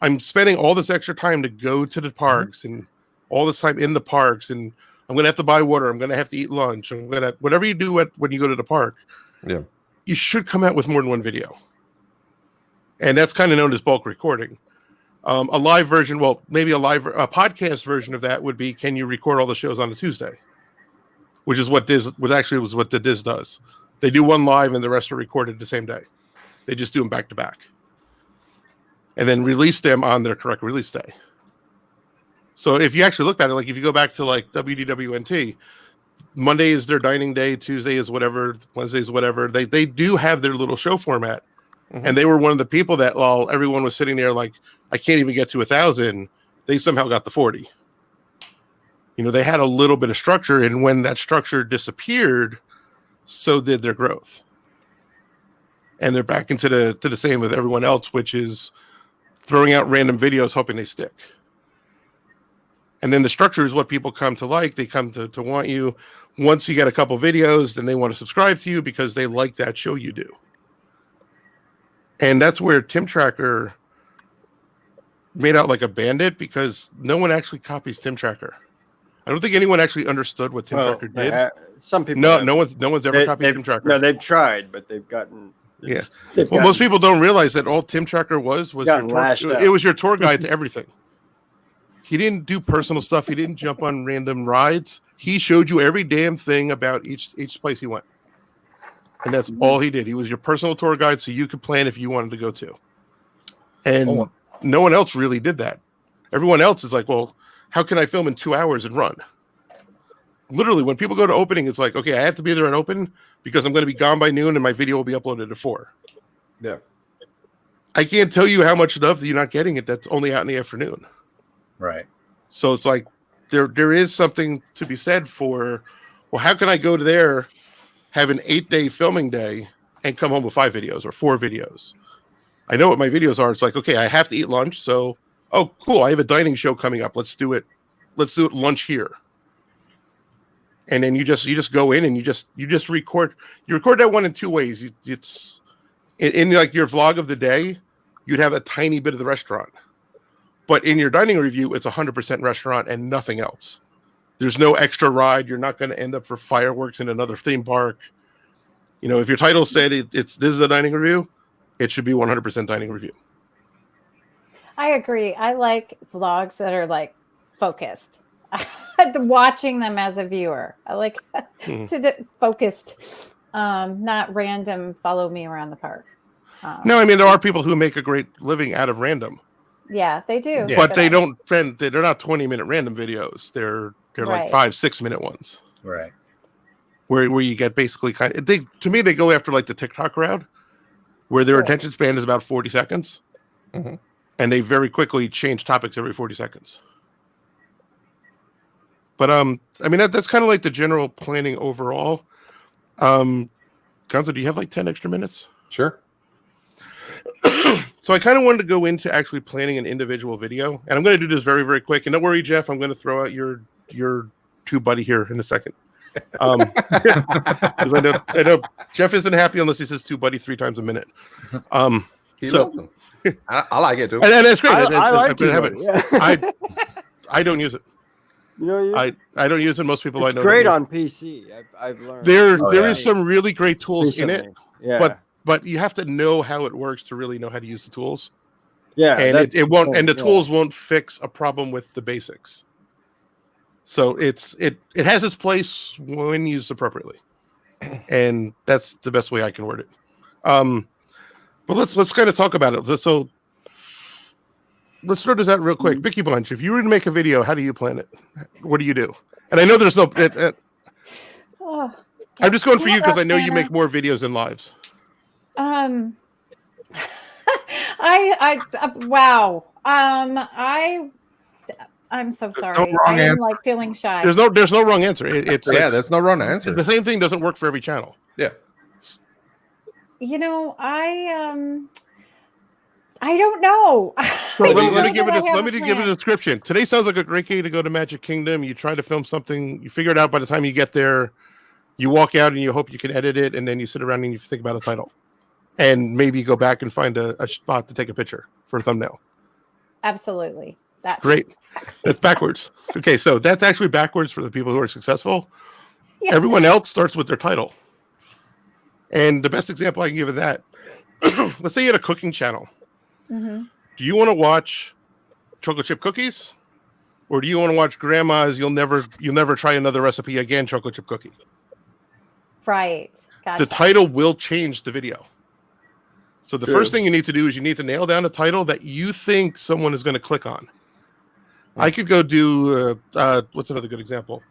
I'm spending all this extra time to go to the parks and all this time in the parks, and I'm going to have to buy water. I'm going to have to eat lunch. Whatever you do when you go to the park, you should come out with more than one video. And that's kind of known as bulk recording. A live version, well, maybe a podcast version of that would be, can you record all the shows on a Tuesday? Which is what the Diz does. They do one live and the rest are recorded the same day. They just do them back to back. And then release them on their correct release day. So if you actually look at it, like if you go back to like WDWNT, Monday is their dining day, Tuesday is whatever, Wednesday is whatever. They do have their little show format. Mm-hmm. And they were one of the people that while everyone was sitting there like, I can't even get to 1,000, they somehow got the 40. You know, they had a little bit of structure, and when that structure disappeared, so did their growth. And they're back into the same with everyone else, which is throwing out random videos hoping they stick. And then the structure is what people come to like. They come to want you. Once you get a couple videos, then they want to subscribe to you because they like that show you do. And that's where Tim Tracker made out like a bandit, because no one actually copies Tim Tracker. I don't think anyone actually understood what Tim Tracker did. Some people. No one's ever copied Tim Tracker. No, they've tried, but they've gotten. Yeah. Most people don't realize that all Tim Tracker was your it was your tour guide to everything. He didn't do personal stuff. He didn't jump on random rides. He showed you every damn thing about each place he went. And that's all he did. He was your personal tour guide, so you could plan if you wanted to go to. And no one else really did that. Everyone else is like, well, how can I film in 2 hours and run? Literally, when people go to opening, it's like, okay, I have to be there at open because I'm going to be gone by noon and my video will be uploaded at 4. Yeah. I can't tell you how much stuff that you're not getting it that's only out in the afternoon. Right. So it's like there is something to be said for, well, how can I go to there, have an 8-day filming day, and come home with 5 videos or 4 videos? I know what my videos are. It's like, okay, I have to eat lunch, so oh, cool, I have a dining show coming up. Let's do it lunch here. And then you just go in and you just record. You record that one in 2 ways. It's in like your vlog of the day, you'd have a tiny bit of the restaurant. But in your dining review, it's 100% restaurant and nothing else. There's no extra ride. You're not going to end up for fireworks in another theme park. You know, if your title said this is a dining review, it should be 100% dining review. I agree. I like vlogs that are like focused. Watching them as a viewer, I like focused, not random. Follow me around the park. No, I mean there are people who make a great living out of random. Yeah, they do. Yeah. But they don't spend. They're not 20-minute random videos. They're like 5-6 minute ones. Right. Where you get basically kind of to me they go after like the TikTok crowd, where their attention span is about 40 seconds, and they very quickly change topics every 40 seconds. But I mean that's kind of like the general planning overall. Gonzo, do you have like 10 extra minutes? Sure. So I kind of wanted to go into actually planning an individual video, and I'm going to do this very, very quick. And don't worry, Jeff, I'm going to throw out your tube buddy here in a second. Because I know Jeff isn't happy unless he says tube buddy 3 times a minute. So I like it too, and that's great. I like it. Yeah. I don't use it. You know, I don't use it. Most people I know. It's great on PC. I've learned. There is some really great tools recently. in it. Yeah. But you have to know how it works to really know how to use the tools. Yeah, and it won't, and the tools won't fix a problem with the basics. So it has its place when used appropriately, and that's the best way I can word it. But let's kind of talk about it. So let's start this out real quick. Vicky Bunch, if you were to make a video, how do you plan it? What do you do? And I know there's no. I'm just going for you because I know you make more videos than lives. Wow. I'm so sorry. I'm like feeling shy. There's no wrong answer. There's no wrong answer. The same thing doesn't work for every channel. Yeah. You know, I don't know. Let me give it a description. Today sounds like a great day to go to Magic Kingdom. You try to film something, you figure it out by the time you get there, you walk out and you hope you can edit it, and then you sit around and you think about a title. And maybe go back and find a spot to take a picture for a thumbnail. Absolutely. That's great. That's backwards. Okay, so that's actually backwards for the people who are successful. Yeah. Everyone else starts with their title. And the best example I can give of that, let's say you had a cooking channel. Mm-hmm. Do you want to watch chocolate chip cookies? Or do you want to watch grandma's you'll never try another recipe again chocolate chip cookie? Right. Gotcha. The title will change the video. So the first thing you need to do is you need to nail down a title that you think someone is going to click on. I could go do what's another good example?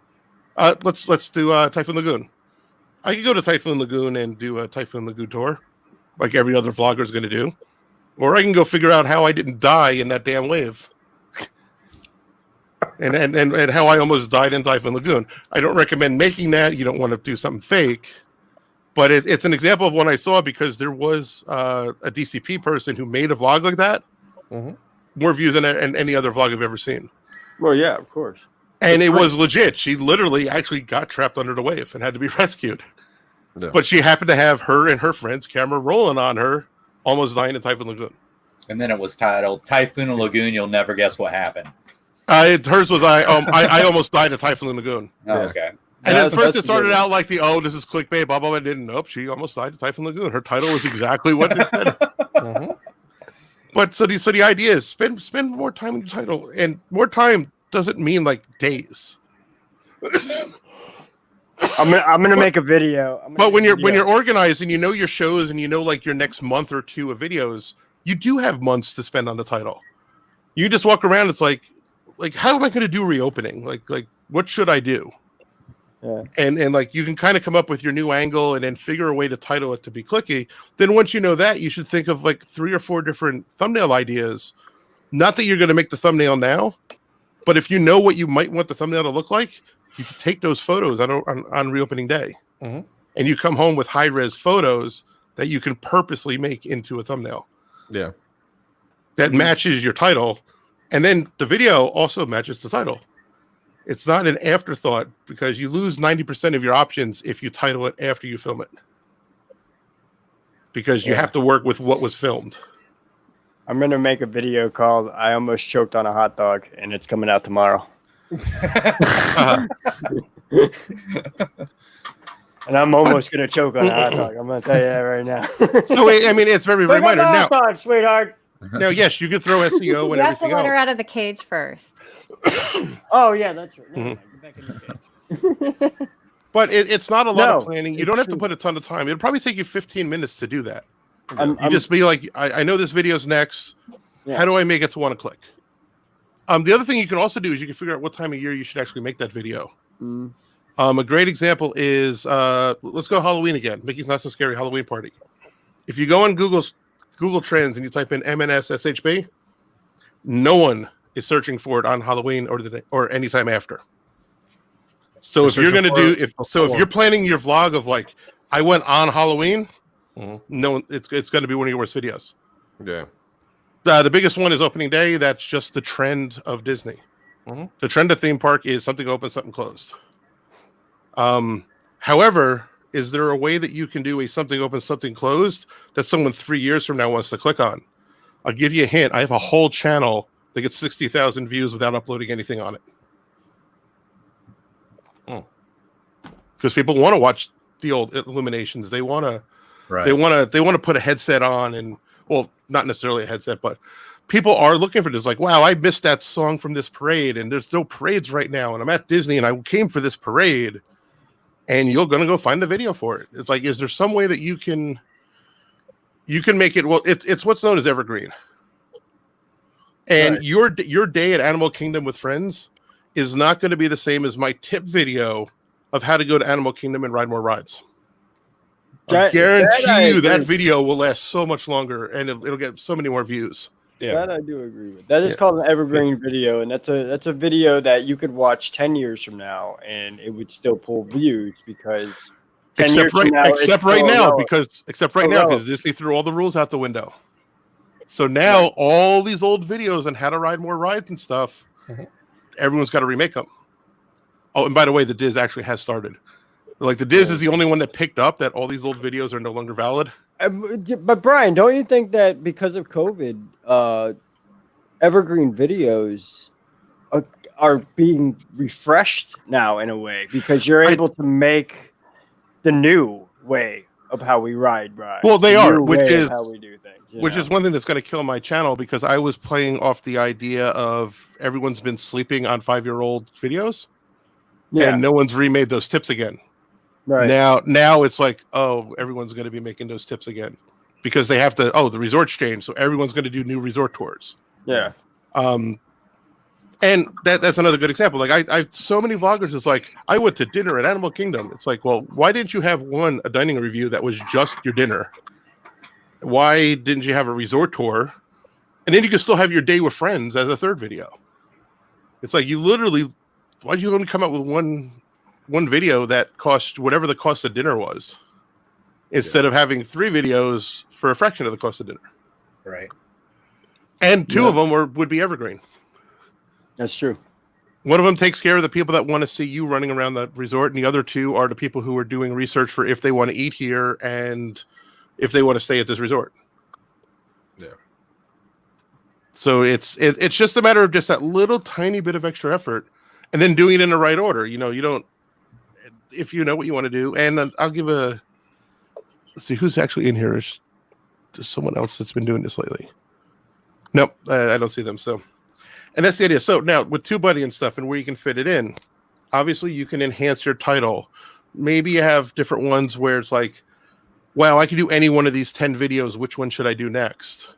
Let's do Typhoon Lagoon. I could go to Typhoon Lagoon and do a Typhoon Lagoon tour, like every other vlogger is going to do, or I can go figure out how I didn't die in that damn wave, and how I almost died in Typhoon Lagoon. I don't recommend making that. You don't want to do something fake. But it's an example of one I saw because there was a DCP person who made a vlog like that. Mm-hmm. More views than any other vlog I've ever seen. Well, yeah, of course. And That's it great. was legit. She literally actually got trapped under the wave and had to be rescued. Yeah. But she happened to have her and her friend's camera rolling on her, almost dying in Typhoon Lagoon. And then it was titled Typhoon Lagoon. You'll never guess what happened. Hers was I almost died in Typhoon Lagoon. Oh, Yeah. okay. And Yeah, at first that's it a started good out like this is clickbait, blah, blah, blah. Didn't. Nope, she almost died in Typhoon Lagoon. Her title was exactly what it said. Mhm. But so the idea is spend more time in your title. And more time doesn't mean like days. I'm gonna make a video. But when you're organized and you know your shows and you know like your next month or two of videos, you do have months to spend on the title. You just walk around, it's like how am I going to do reopening? Like what should I do? Yeah. And like you can kind of come up with your new angle and then figure a way to title it to be clicky. Then once you know that, you should think of like 3 or 4 different thumbnail ideas. Not that you're going to make the thumbnail now, but if you know what you might want the thumbnail to look like, you can take those photos on reopening day. Mhm. And you come home with high-res photos that you can purposely make into a thumbnail Yeah. that matches your title. And then the video also matches the title. It's not an afterthought because you lose 90% of your options if you title it after you film it. Because you have to work with what was filmed. I'm gonna make a video called "I Almost Choked on a Hot Dog," and it's coming out tomorrow. And I'm almost gonna choke on a hot dog. I'm gonna tell you that right now. So I mean, it's very, very Look at minor. the Now, hot dog, sweetheart. now, yes, you can throw SEO You and have to everything let her else. out of the cage first. Oh yeah, that's right. Never Mhm. mind. Get back in the cage. But it's not a lot of No, planning. You it's don't have to true. put a ton of time. It'll probably take you 15 minutes to do that. I'm- You I'm- just be like, I know this video's next. Yeah. How do I make it to want to click? The other thing you can also do is you can figure out what time of year you should actually make that video. Mm. A great example is let's go Halloween again. Mickey's Not So Scary Halloween Party. If you go on Google Trends and you type in MNSSHB, no one is searching for it on Halloween or anytime after. So if you're going to do if you're planning your vlog of like I went on Halloween, Mhm. no, it's going to be one of your worst videos. Yeah. The biggest one is opening day. That's just the trend of Disney. Mhm. The trend of theme park is something open, something closed. However, is there a way that you can do a something open, something closed that someone 3 years from now wants to click on? I'll give you a hint. I have a whole channel that gets 60,000 views without uploading anything on it. Because people want to watch the old Illuminations. They want to. Right. They want to put a headset on and not necessarily a headset, but people are looking for this. Like, wow, I missed that song from this parade, and there's no parades right now, and I'm at Disney, and I came for this parade, and you're gonna go find the video for it. It's like, is there some way that you can make it? Well, it's what's known as evergreen, and Right. your day at Animal Kingdom with friends is not going to be the same as my tip video of how to go to Animal Kingdom and ride more rides. I That I guarantee you that agree. video will last so much longer and it'll get so many more views. Yeah. That I do agree with. That is Yeah. called an evergreen video, and that's a video that you could watch 10 years from now, and it would still pull views because 10 years Except from right, now, it's except right still now, irrelevant. because Disney threw all the rules out the window. So now all these old videos on how to ride more rides and stuff, Mhm. everyone's got to remake them. Oh, and by the way, the Diz actually has started. Like the Diz is the only one that picked up that all these old videos are no longer valid. But Brian, don't you think that because of COVID, evergreen videos are being refreshed now in a way because you're able to make the new way of how we ride rides. Well, they the are, new which way of is- how we do things. you Which know? is one thing that's going to kill my channel because I was playing off the idea of everyone's been sleeping on 5-year-old videos yeah, and no one's remade those tips again. right. Now it's like, oh, everyone's going to be making those tips again because they have to. Oh, the resorts changed, so everyone's going to do new resort tours. Yeah, And that's another good example. Like I so many vloggers is like, I went to dinner at Animal Kingdom. It's like, well, why didn't you have a dining review that was just your dinner? Why didn't you have a resort tour? And then you can still have your day with friends as a third video. It's like you literally, why do you only come out with one video that cost whatever the cost of dinner was, instead of having 3 videos for a fraction of the cost of dinner? Right. And 2 Yeah. of them would be evergreen. that's true. One of them takes care of the people that want to see you running around the resort, and the other two are the people who are doing research for if they want to eat here and if they want to stay at this resort. Yeah. So it's just a matter of just that little tiny bit of extra effort, and then doing it in the right order. You don't, if you know what you want to do. And I'll give let's see who's actually in here. Is someone else that's been doing this lately? Nope, I don't see them. So. And that's the idea. So now with TubeBuddy and stuff and where you can fit it in, obviously you can enhance your title. Maybe you have different ones where it's like, wow, I can do any one of these 10 videos. Which one should I do next?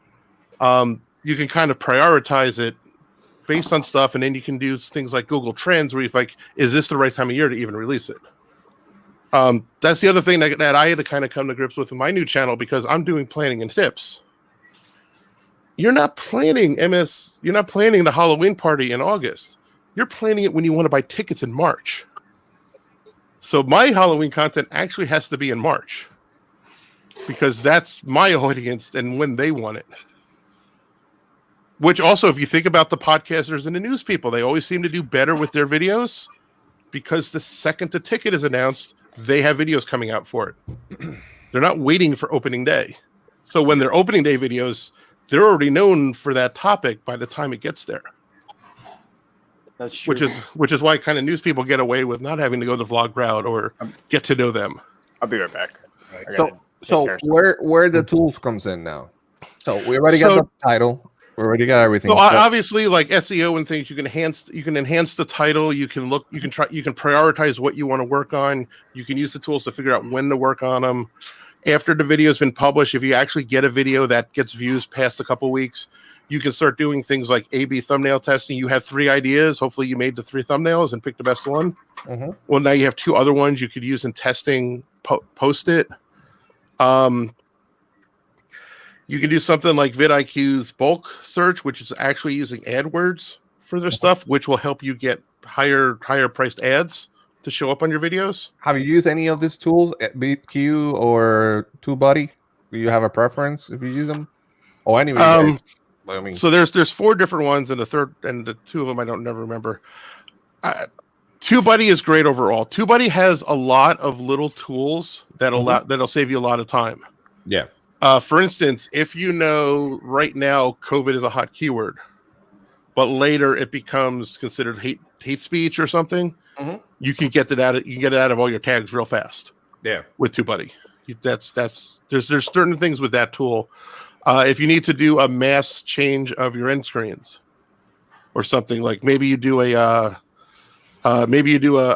You can kind of prioritize it based on stuff. And then you can do things like Google Trends where you're like, is this the right time of year to even release it? That's the other thing that I had to kind of come to grips with in my new channel, because I'm doing planning and tips. You're not planning you're not planning the Halloween party in August. You're planning it when you want to buy tickets in March. So my Halloween content actually has to be in March, because that's my audience and when they want it. Which also, if you think about the podcasters and the news people, they always seem to do better with their videos, because the second the ticket is announced, they have videos coming out for it. They're not waiting for opening day. So when they're opening day videos, they're already known for that topic by the time it gets there. That's true. Which is why kind of news people get away with not having to go the vlog route or get to know them. I'll be right back. So where the tools comes in now. So we already got the title. We already got everything. So obviously, like SEO and things, you can enhance the title. You can prioritize what you want to work on. You can use the tools to figure out when to work on them. After the video has been published, if you actually get a video that gets views past a couple weeks, you can start doing things like A/B thumbnail testing. You have 3 ideas. Hopefully you made the 3 thumbnails and picked the best one. Mm-hmm. Well, now you have 2 other ones you could use in testing, post it. You can do something like vidIQ's bulk search, which is actually using AdWords for their stuff, which will help you get higher priced ads to show up on your videos. Have you used any of these tools, vidIQ or TubeBuddy? Do you have a preference if you use them? Oh, anyway. I mean, so there's 4 different ones, and the 2 of them I don't never remember. TubeBuddy is great overall. TubeBuddy has a lot of little tools that'll save you a lot of time. Yeah. For instance, if you know right now COVID is a hot keyword, but later it becomes considered hate speech or something, you can get it out of all your tags real fast. Yeah, with TubeBuddy. There's certain things with that tool. If you need to do a mass change of your end screens or something, like maybe you do a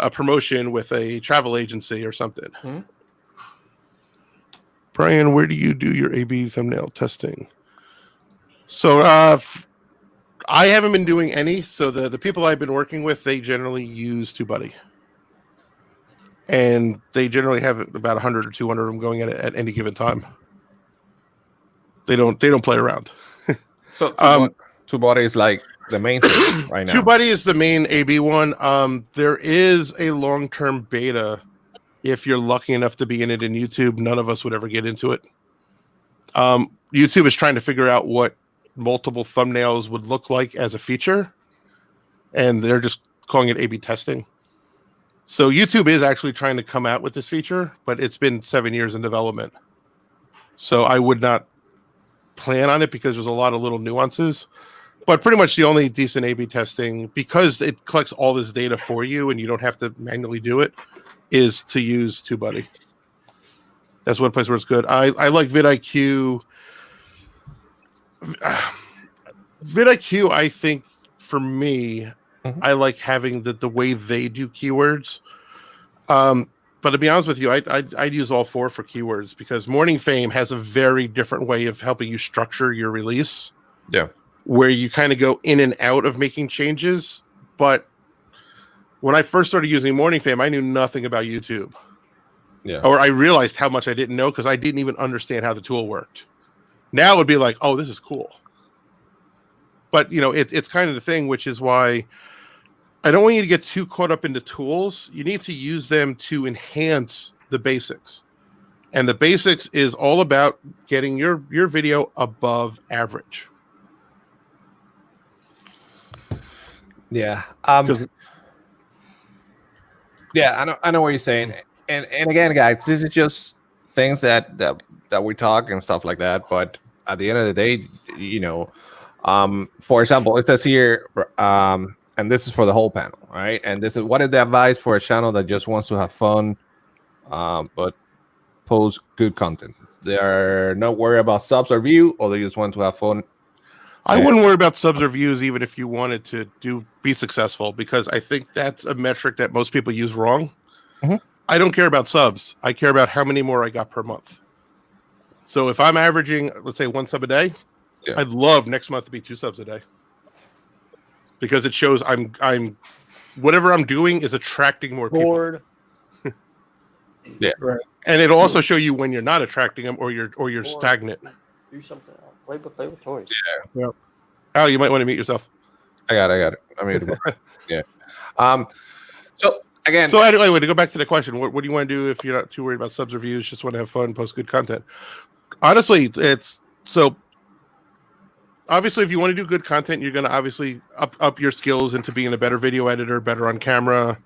promotion with a travel agency or something. Mm-hmm. Brian, where do you do your A/B thumbnail testing? So I haven't been doing any. So the people I've been working with, they generally use TubeBuddy. And they generally have about 100 or 200 of them going at any given time. They don't play around. So TubeBuddy is like the main thing right now. TubeBuddy is the main AB one. There is a long-term beta. If you're lucky enough to be in it in YouTube, none of us would ever get into it. YouTube is trying to figure out what multiple thumbnails would look like as a feature, and they're just calling it A/B testing. So YouTube is actually trying to come out with this feature, but it's been 7 years in development. So I would not plan on it because there's a lot of little nuances. But pretty much the only decent A/B testing, because it collects all this data for you and you don't have to manually do it, is to use TubeBuddy. That's one place where it's good. I like vidIQ. vidIQ, I think, for me, I like having the way they do keywords. But to be honest with you, I'd use all 4 for keywords, because Morning Fame has a very different way of helping you structure your release. Yeah. Where you kind of go in and out of making changes. But when I first started using Morning Fame, I knew nothing about YouTube. Yeah. Or I realized how much I didn't know because I didn't even understand how the tool worked. Now it would be like, oh, this is cool. But, it's kind of the thing, which is why I don't want you to get too caught up into tools. You need to use them to enhance the basics. And the basics is all about getting your video above average. Yeah. Yeah, I know what you're saying. And again, guys, this is just things that we talk and stuff like that. But at the end of the day, for example, it says here, and this is for the whole panel, right? And this is what is the advice for a channel that just wants to have fun, but post good content. They are not worried about subs or view, or they just want to have fun. I wouldn't worry about subs or views even if you wanted to be successful, because I think that's a metric that most people use wrong. Mm-hmm. I don't care about subs. I care about how many more I got per month. So if I'm averaging, let's say, 1 sub a day, I'd love next month to be 2 subs a day, because it shows I'm whatever I'm doing is attracting more people. Yeah, Right. And it'll also show you when you're not attracting them or you're stagnant. Do something else. Play with toys. Al, you might want to mute yourself. I got it. I mean, yeah. So again, So anyway, to go back to the question, what do you want to do if you're not too worried about subs or views? Just want to have fun, post good content. Honestly, it's so. Obviously, if you want to do good content, you're going to obviously up your skills into being a better video editor, better on camera.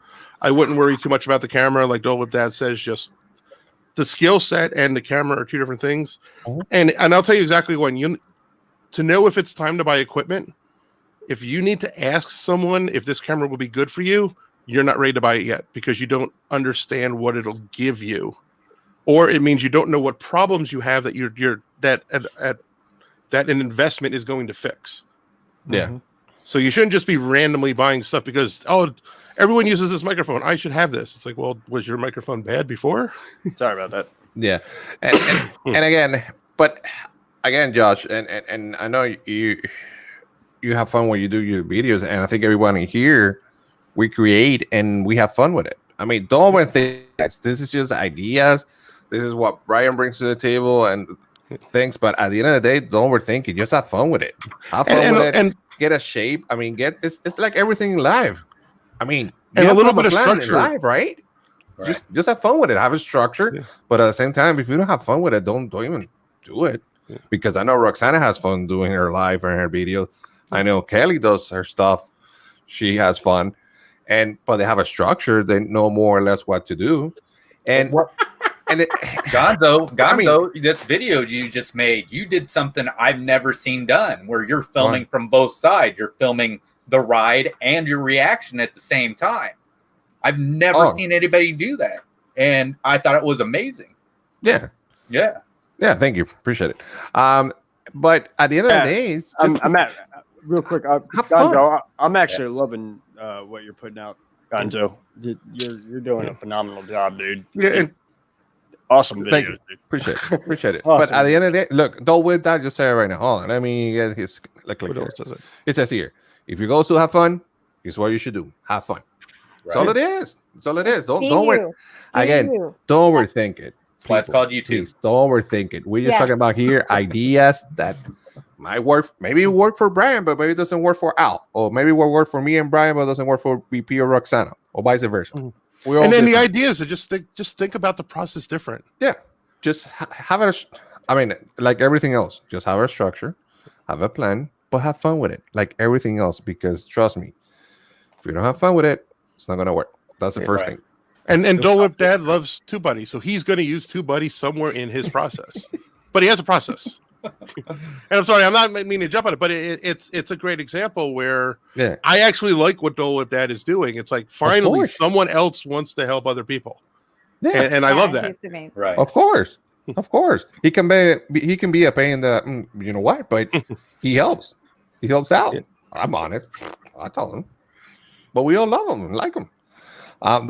I wouldn't worry too much about the camera, like Dole Whip Dad says. Just the skill set and the camera are two different things. Mhm. And I'll tell you exactly when to know if it's time to buy equipment. If you need to ask someone if this camera will be good for you, you're not ready to buy it yet, because you don't understand what it'll give you, or it means you don't know what problems you have that that an investment is going to fix. yeah. So you shouldn't just be randomly buying stuff because everyone uses this microphone, I should have this. It's like, well, was your microphone bad before? Sorry about that. Yeah, and again, but again, Josh, and I know you have fun when you do your videos, and I think everyone in here, we create and we have fun with it. I mean, don't overthink this. This is just ideas. This is what Brian brings to the table and things. But at the end of the day, don't overthink it. Just have fun with it. Have fun with it. And get a shape. I mean, it's like everything in life. I mean, and a little bit of plan structure in life, right? Just have fun with it. Have a structure, but at the same time, if you don't have fun with it, don't even do it. Because I know Roxana has fun doing her live and her videos. I know Kelly does her stuff. She has fun, but they have a structure. They know more or less what to do. And Gonzo, this video you just made, you did something I've never seen done, where you're filming from both sides. You're filming the ride and your reaction at the same time. I've never seen anybody do that, and I thought it was amazing. Yeah. Thank you, appreciate it. But at the end of the day, I'm at real quick. Gonzo, I'm actually loving what you're putting out, Gonzo. You're doing a phenomenal job, dude. Yeah, and awesome videos, thank you. Dude. Appreciate it. Awesome. But at the end of the day, look, don't whip that. Just say it right now. Hold on, let me get his click. It says here, if your goal is to have fun, here's what you should do: have fun. That's all it is. That's all it is. Don't worry. Again, don't overthink it. That's why it's called YouTube. Please, don't overthink it. We're just talking about here ideas that might work. Maybe it work for Brian, but maybe it doesn't work for Al. Or maybe it will work for me and Brian, but it doesn't work for BP or Roxana, or vice versa. Mm-hmm. And then the idea is to just think about the process different. Yeah, just have it. I mean, like everything else, just have a structure, have a plan, but have fun with it, like everything else. Because trust me, if you don't have fun with it, it's not gonna work. That's the first thing. And Dole Whip Dad loves TubeBuddy, so he's going to use TubeBuddy somewhere in his process. But he has a process. And I'm sorry, I'm not meaning to jump on it, but it's a great example where I actually like what Dole Whip Dad is doing. It's like finally someone else wants to help other people. Yeah. And I love that. Right. Of course. He can be a pain in the you know what, but he helps. He helps out. Yeah. I'm honest. I tell him. But we all love him and like him.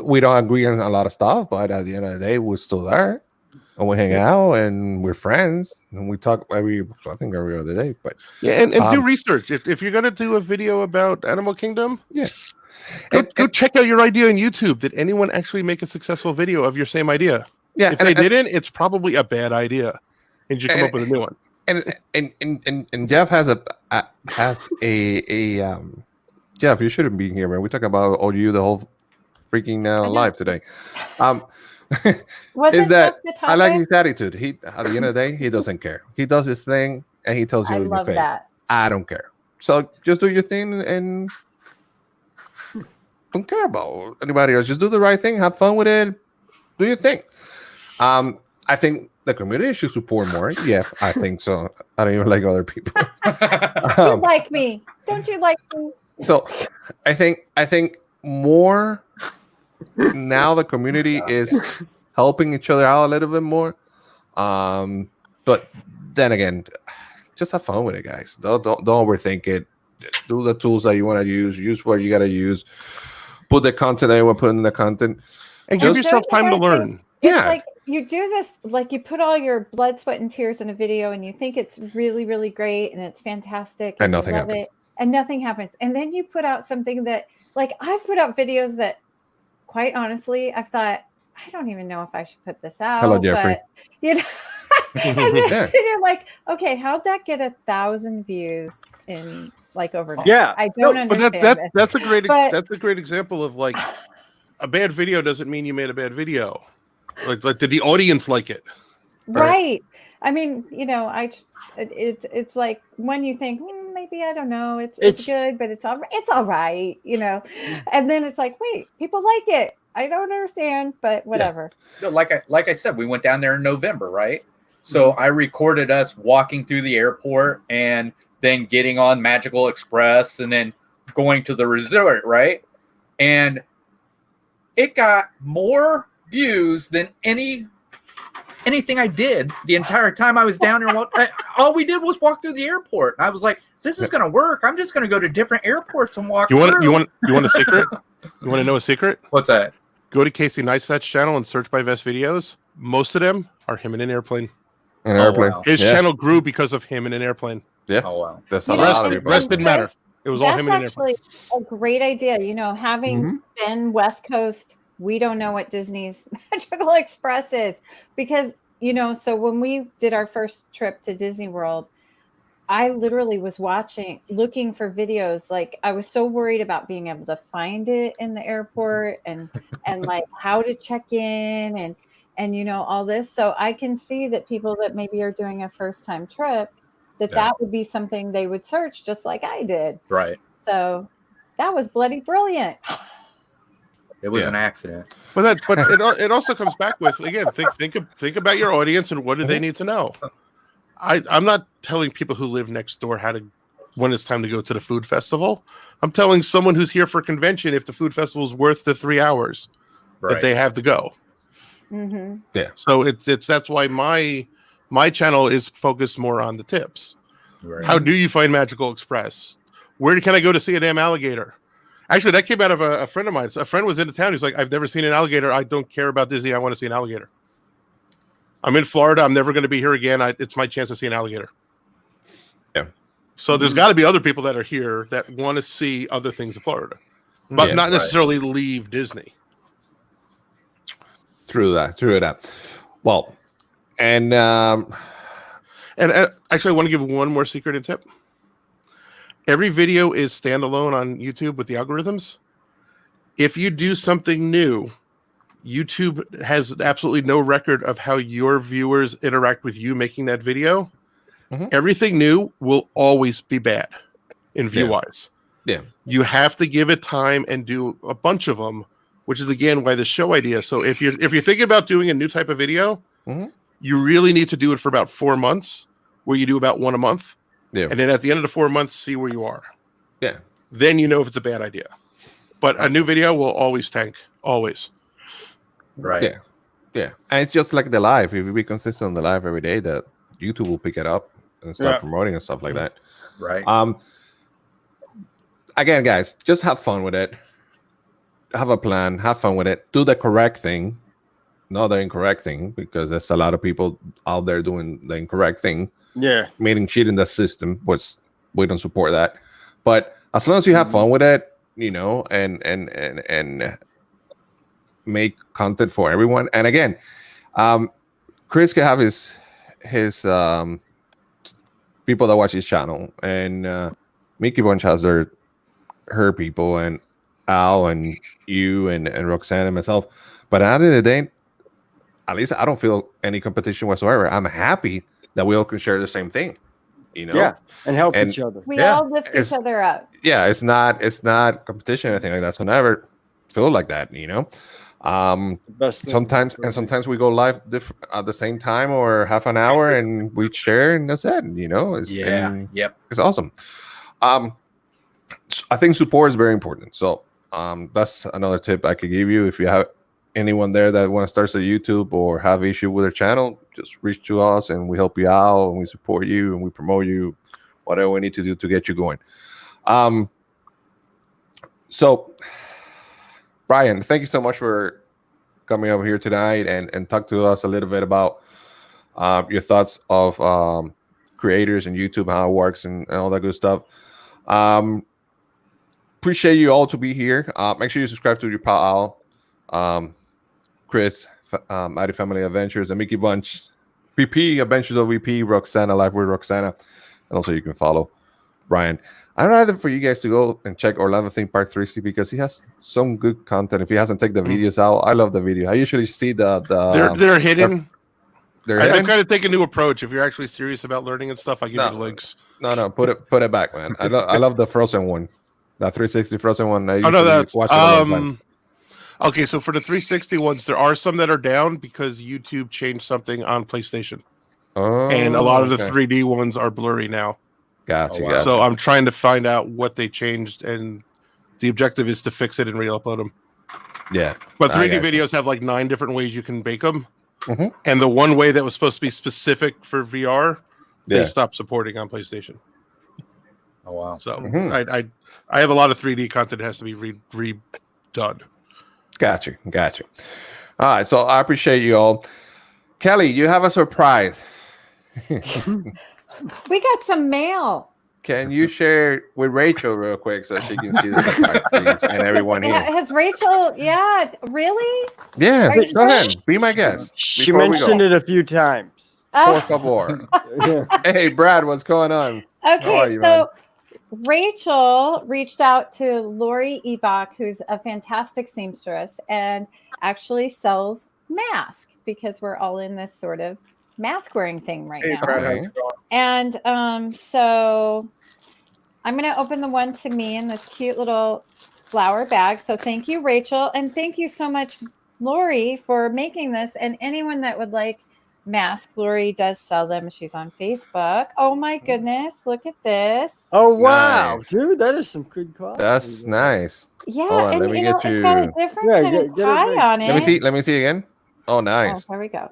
We don't agree on a lot of stuff, but at the end of the day, we're still there, and we hang out, and we're friends, and we talk every other day. But and do research. If you're gonna do a video about Animal Kingdom, go check out your idea on YouTube. Did anyone actually make a successful video of your same idea? Yeah, if they didn't, it's probably a bad idea, and you come up with a new one. And Jeff has a Jeff, you shouldn't be here, man. We talk about the whole freaking live today. Is that I like his attitude. He at the end of the day, he doesn't care. He does his thing and he tells you in your face, I don't care. So just do your thing and don't care about anybody else. Just do the right thing, have fun with it, do your thing. I think the community should support more. Yeah, I think so. I don't even like other people. You like me? Don't you like me? So I think more now the community is helping each other out a little bit more. But then again, just have fun with it, guys. Don't overthink it. Just do the tools that you want to use what you got to use. Put the content that you want to put in the content. And give yourself time to learn. It's Yeah. like you do this, like you put all your blood, sweat, and tears in a video, and you think it's really, really great and it's fantastic, And you nothing love happens. it, and nothing happens. And then you put out something that, like, I've put out videos that, quite honestly, I've thought, I don't even know if I should put this out. Hello, Jeffrey. But, you know, and then Yeah. you're like, okay, how'd that get 1,000 views in like overnight? Yeah. I don't But understand this. that's a great But- that's a great example of like a bad video doesn't mean you made a bad video. Like did the audience like it? Right. I mean, you know, it's like when you think maybe I don't know, it's good, but it's all right, you know, and then it's like, wait, people like it. I don't understand, but whatever. So like I said, we went down there in November, right? So I recorded us walking through the airport and then getting on Magical Express and then going to the resort, right? And it got more views than anything I did the entire time I was down there. All we did was walk through the airport. And I was like, this is going to work. I'm just going to go to different airports and walk You want through. a secret? You want to know a secret? What's that? Go to Casey Neistat's channel and search by Vest videos. Most of them are him in an airplane. An Oh, airplane. wow. His Yeah. channel grew because of him in an airplane. Yeah. Oh, wow. That's a You know, lot of and- people. Rest didn't matter. It was all That's him in an airplane. actually a great idea. You know, having Mhm. been West Coast, we don't know what Disney's Magical Express is because, you know, so when we did our first trip to Disney World, I literally was looking for videos. Like I was so worried about being able to find it in the airport and like how to check in and you know, all this. So I can see that people that maybe are doing a first time trip, that would be something they would search just like I did. Right. So that was bloody brilliant. It was Yeah. an accident. But it also comes back with, again, think about your audience and what do they need to know. I'm not telling people who live next door when it's time to go to the food festival. I'm telling someone who's here for a convention if the food festival is worth the 3 hours Right. that they have to go. Mm-hmm. So that's why my channel is focused more on the tips. Right. How do you find Magical Express? Where can I go to see a damn alligator? Actually, that came out of a friend of mine. A friend was into town. He's like, I've never seen an alligator. I don't care about Disney. I want to see an alligator. I'm in Florida. I'm never going to be here again. It's my chance to see an alligator. Yeah. So there's got to be other people that are here that want to see other things in Florida, but Yeah, not right. necessarily leave Disney. True that. Well, and Actually, I want to give one more secret and tip. Every video is standalone on YouTube with the algorithms. If you do something new, YouTube has absolutely no record of how your viewers interact with you making that video. Mhm. Everything new will always be bad in view-wise. Yeah. You have to give it time and do a bunch of them, which is again why the show idea. So if you're thinking about doing a new type of video, Mhm. you really need to do it for about 4 months, where you do about one a month. Yeah. And then at the end of the 4 months, see where you are. Yeah. Then you know if it's a bad idea. But a new video will always tank. Always. Right. Yeah. Yeah, and it's just like the live. If you be consistent on the live every day, that YouTube will pick it up and start Yeah. promoting and stuff like that. Right. Again, guys, just have fun with it. Have a plan. Have fun with it. Do the correct thing, not the incorrect thing, because there's a lot of people out there doing the incorrect thing, Yeah. meaning cheating the system, which we don't support that. But as long as you have fun with it, you know, and make content for everyone. And again, Chris can have his people that watch his channel, and Mickey Bunch has her people, and Al and you and Roxanne and myself. But at the end of the day, at least I don't feel any competition whatsoever. I'm happy that we all can share the same thing, you know? Yeah. And help And- each other. We Yeah, all lift it's- each other up. Yeah, it's not competition or anything like that. So never feel like that, you know. Best thing Sometimes for and me. sometimes we go live at the same time or half an hour and we share and that's it, you know. And Yep. it's awesome. I think support is very important. So that's another tip I could give you. If you have anyone there that want to start a YouTube or have issue with their channel, just reach to us and we help you out and we support you and we promote you, whatever we need to do to get you going. So Brian, thank you so much for coming over here tonight and talk to us a little bit about your thoughts of creators and YouTube, how it works and all that good stuff. Appreciate you all to be here. Make sure you subscribe to your pal Al, Chris, Mighty Family Adventures, and Mickey Bunch, VP, Adventures of VP, Roxana, Life with Roxana. And also you can follow Brian. I'd rather for you guys to go and check Orlando Theme Park 360 because he has some good content. If he hasn't taken the videos out, I love the video. I usually see They're hidden. They're I'm hidden. trying to take a new approach. If you're actually serious about learning and stuff, I give you the links. No, put it back, man. I love the Frozen one, the 360 Frozen one. I Oh no, usually that's watch it all the time. okay. So for the 360 ones, there are some that are down because YouTube changed something on PlayStation, and a lot of the 3D ones are blurry now. Gotcha. Oh, wow. Gotcha. So I'm trying to find out what they changed, and the objective is to fix it and re-upload them. Yeah, But I 3D gotcha. videos have like 9 different ways you can bake them, Mhm. and the one way that was supposed to be specific for VR, they Yeah. stopped supporting on PlayStation. Oh wow. So Mhm. I have a lot of 3D content that has to be redone. Gotcha. All right, so I appreciate you all. Kelly, you have a surprise. We got some mail. Can you share with Rachel real quick so she can see the surprise, please, and everyone here? Has Rachel? Yeah, really? Yeah, Are you go sure? ahead. Be my guest. She before we mentioned go. it a few times. Por favor. Yeah. Hey, Brad, what's going on? How are Okay, you, man? so Rachel reached out to Lori Ebach, who's a fantastic seamstress and actually sells masks because we're all in this sort of mask wearing thing right Hey, now. Brad, Okay. how's it going? And so I'm going to open the one to me in this cute little flower bag. So thank you, Rachel. And thank you so much, Lori, for making this. And anyone that would like masks, Lori does sell them. She's on Facebook. Oh my goodness. Look at this. Oh wow, Nice. dude, that is some good quality. That's nice. Yeah. Hold on, and let me you know, get it's got a you- different Yeah, kind of get it tie big. on it. Let me see again. Oh, Oh, nice. there we go.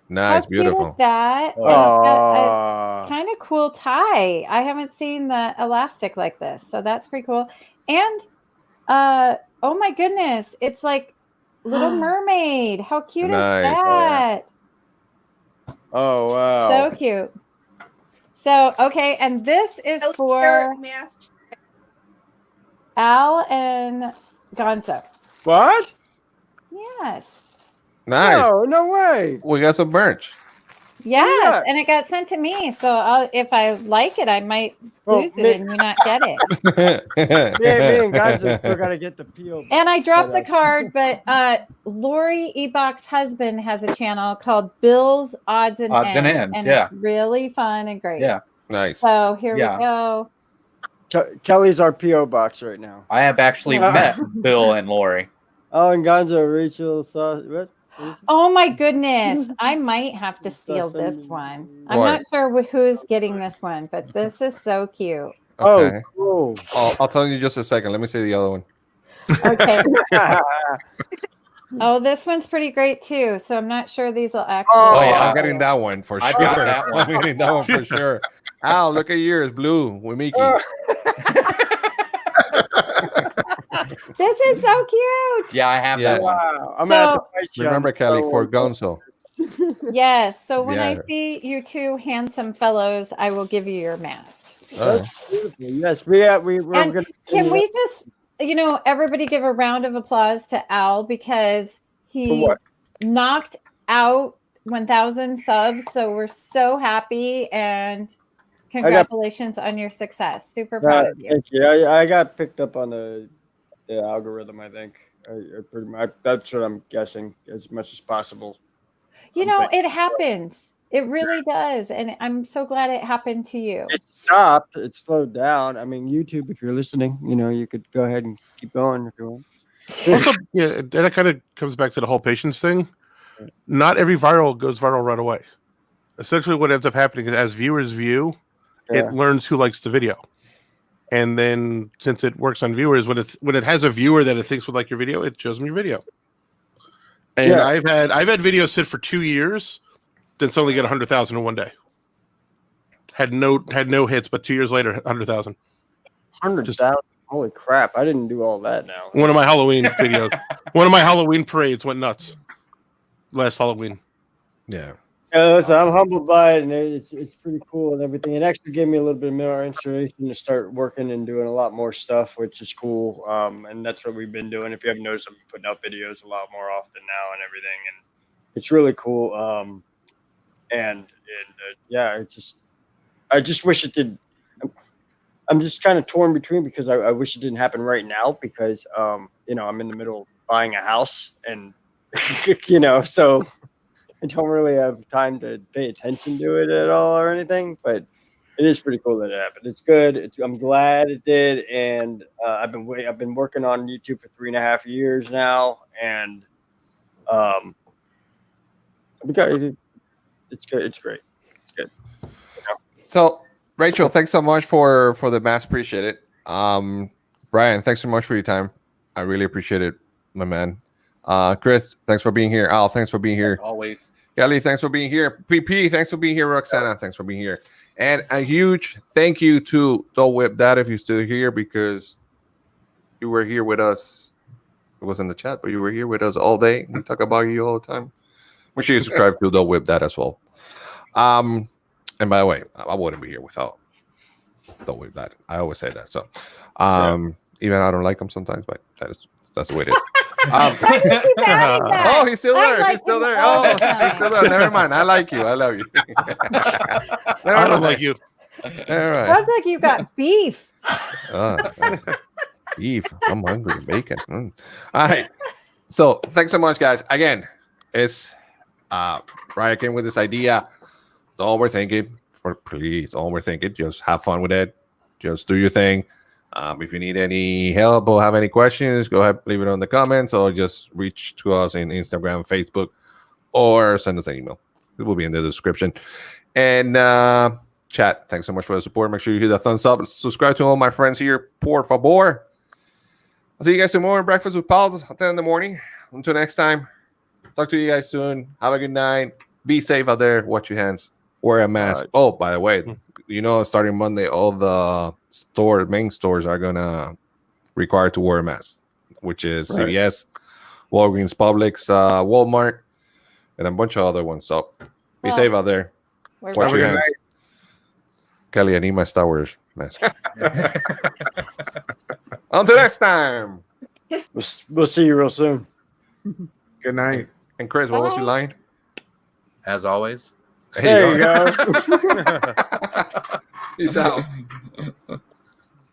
Nice, How cute is beautiful. that? Oh. And it's got a Aw. kind of cool tie. I haven't seen the elastic like this, so that's pretty cool. And oh my goodness, it's like Little Mermaid. How cute Nice. is Oh, that? Oh wow. So cute. So okay, and this is Oh, for they're masked. Al and Gonzo. What? Yes. Nice. No way. We got some merch. Yes, Yeah. and it got sent to me. So if I like it, I might Well, lose it and you not get it. Me and guys are still gotta get the peel. And I dropped the set up. card, but Lori Ebach's husband has a channel called Bill's Odds and Ends, and yeah. it's really fun and great. Yeah. Nice. So here Yeah. we go. Kelly's our PO box right now. I have actually met Bill and Lori. Oh, and Gonzo, Rachel, what? Oh my goodness! I might have to steal this one. I'm What? not sure who's getting this one, but this is so cute. Okay. Oh, cool. I'll tell you just a second. Let me see the other one. Okay. Oh, this one's pretty great too. So I'm not sure these will actually. Oh, yeah. I'm getting that one for I sure. got that one. I'm getting that one for sure. Al, look at yours, blue with Mickey. This is so cute. Yeah, I have Yeah. that one. Wow. I'm gonna have to So- fight you. Remember, Kelly, for Gonzo. Yes. So when I Yeah. see you two handsome fellows, I will give you your mask. All right. That's beautiful. Yes, we're And gonna. Can we just, everybody give a round of applause to Al because For he what? knocked out 1,000 subs. So we're so happy and congratulations on your success. Super proud of you. Thank you. I got picked up on the algorithm. I think. I pretty much. That's what I'm guessing. As much as possible. It happens. It really does. And I'm so glad it happened to you. It stopped. It slowed down. I mean, YouTube. If you're listening, you could go ahead and keep going if you want. Also, yeah, and that kind of comes back to the whole patience thing. Not every viral goes viral right away. Essentially, what ends up happening is as viewers view, it learns who likes the video. And then since it works on viewers, when it has a viewer that it thinks would like your video, it shows them your video. And I've had videos sit for 2 years, then suddenly get 100,000 in one day. Had no hits, but 2 years later, 100,000. 100,000. Holy crap! I didn't do all that. Now one of my Halloween videos, one of my Halloween parades went nuts last Halloween. Yeah. So I'm humbled by it, and it's pretty cool and everything. It actually gave me a little bit more inspiration to start working and doing a lot more stuff, which is cool. And that's what we've been doing. If you haven't noticed, I've been putting out videos a lot more often now and everything, and it's really cool. I just wish it did. I'm just kind of torn between because I wish it didn't happen right now because I'm in the middle of buying a house and so I don't really have time to pay attention to it at all or anything, but it is pretty cool that it happened. It's good. I'm glad it did, and I've been working on YouTube for 3.5 years now, and it's good. It's great. It's good. So, Rachel, thanks so much for the mass. Appreciate it. Brian, thanks so much for your time. I really appreciate it, my man. Chris, thanks for being here. Al, thanks for being here. Always. Kelly, thanks for being here. PP, thanks for being here. Roxana, thanks for being here. And a huge thank you to Don't Whip That if you're still here because you were here with us. It was in the chat, but you were here with us all day. We talk about you all the time. Make sure you subscribe to Don't Whip That as well. And by the way, I wouldn't be here without Don't Whip That. I always say that. So, even I don't like them sometimes, but that's the way it is. Oh, he's still there. He's still there. Oh, he's still there. Never mind. I like you. I love you. I don't like you. All right. Sounds like you got beef. Beef. I'm hungry. Bacon. All right. So thanks so much, guys. Again, it's Brian came with this idea. Don't overthink it. Please, don't overthink it. Just have fun with it. Just do your thing. If you need any help or have any questions, go ahead, leave it on the comments or just reach to us in Instagram, Facebook, or send us an email. It will be in the description. And chat, thanks so much for the support. Make sure you hit the thumbs up. Subscribe to all my friends here, por favor. I'll see you guys tomorrow. Breakfast with Pals at 10 in the morning. Until next time, talk to you guys soon. Have a good night. Be safe out there. Watch your hands. Wear a mask. Oh, by the way, starting Monday, all the main stores are gonna require to wear a mask, which is CVS, Walgreens, Publix, Walmart, and a bunch of other ones. So be safe out there. Watch your hands. Kelly, I need my Star Wars mask. Until next time. We'll see you real soon. Good night. And Chris, what was your line? As always. There you go. Peace out.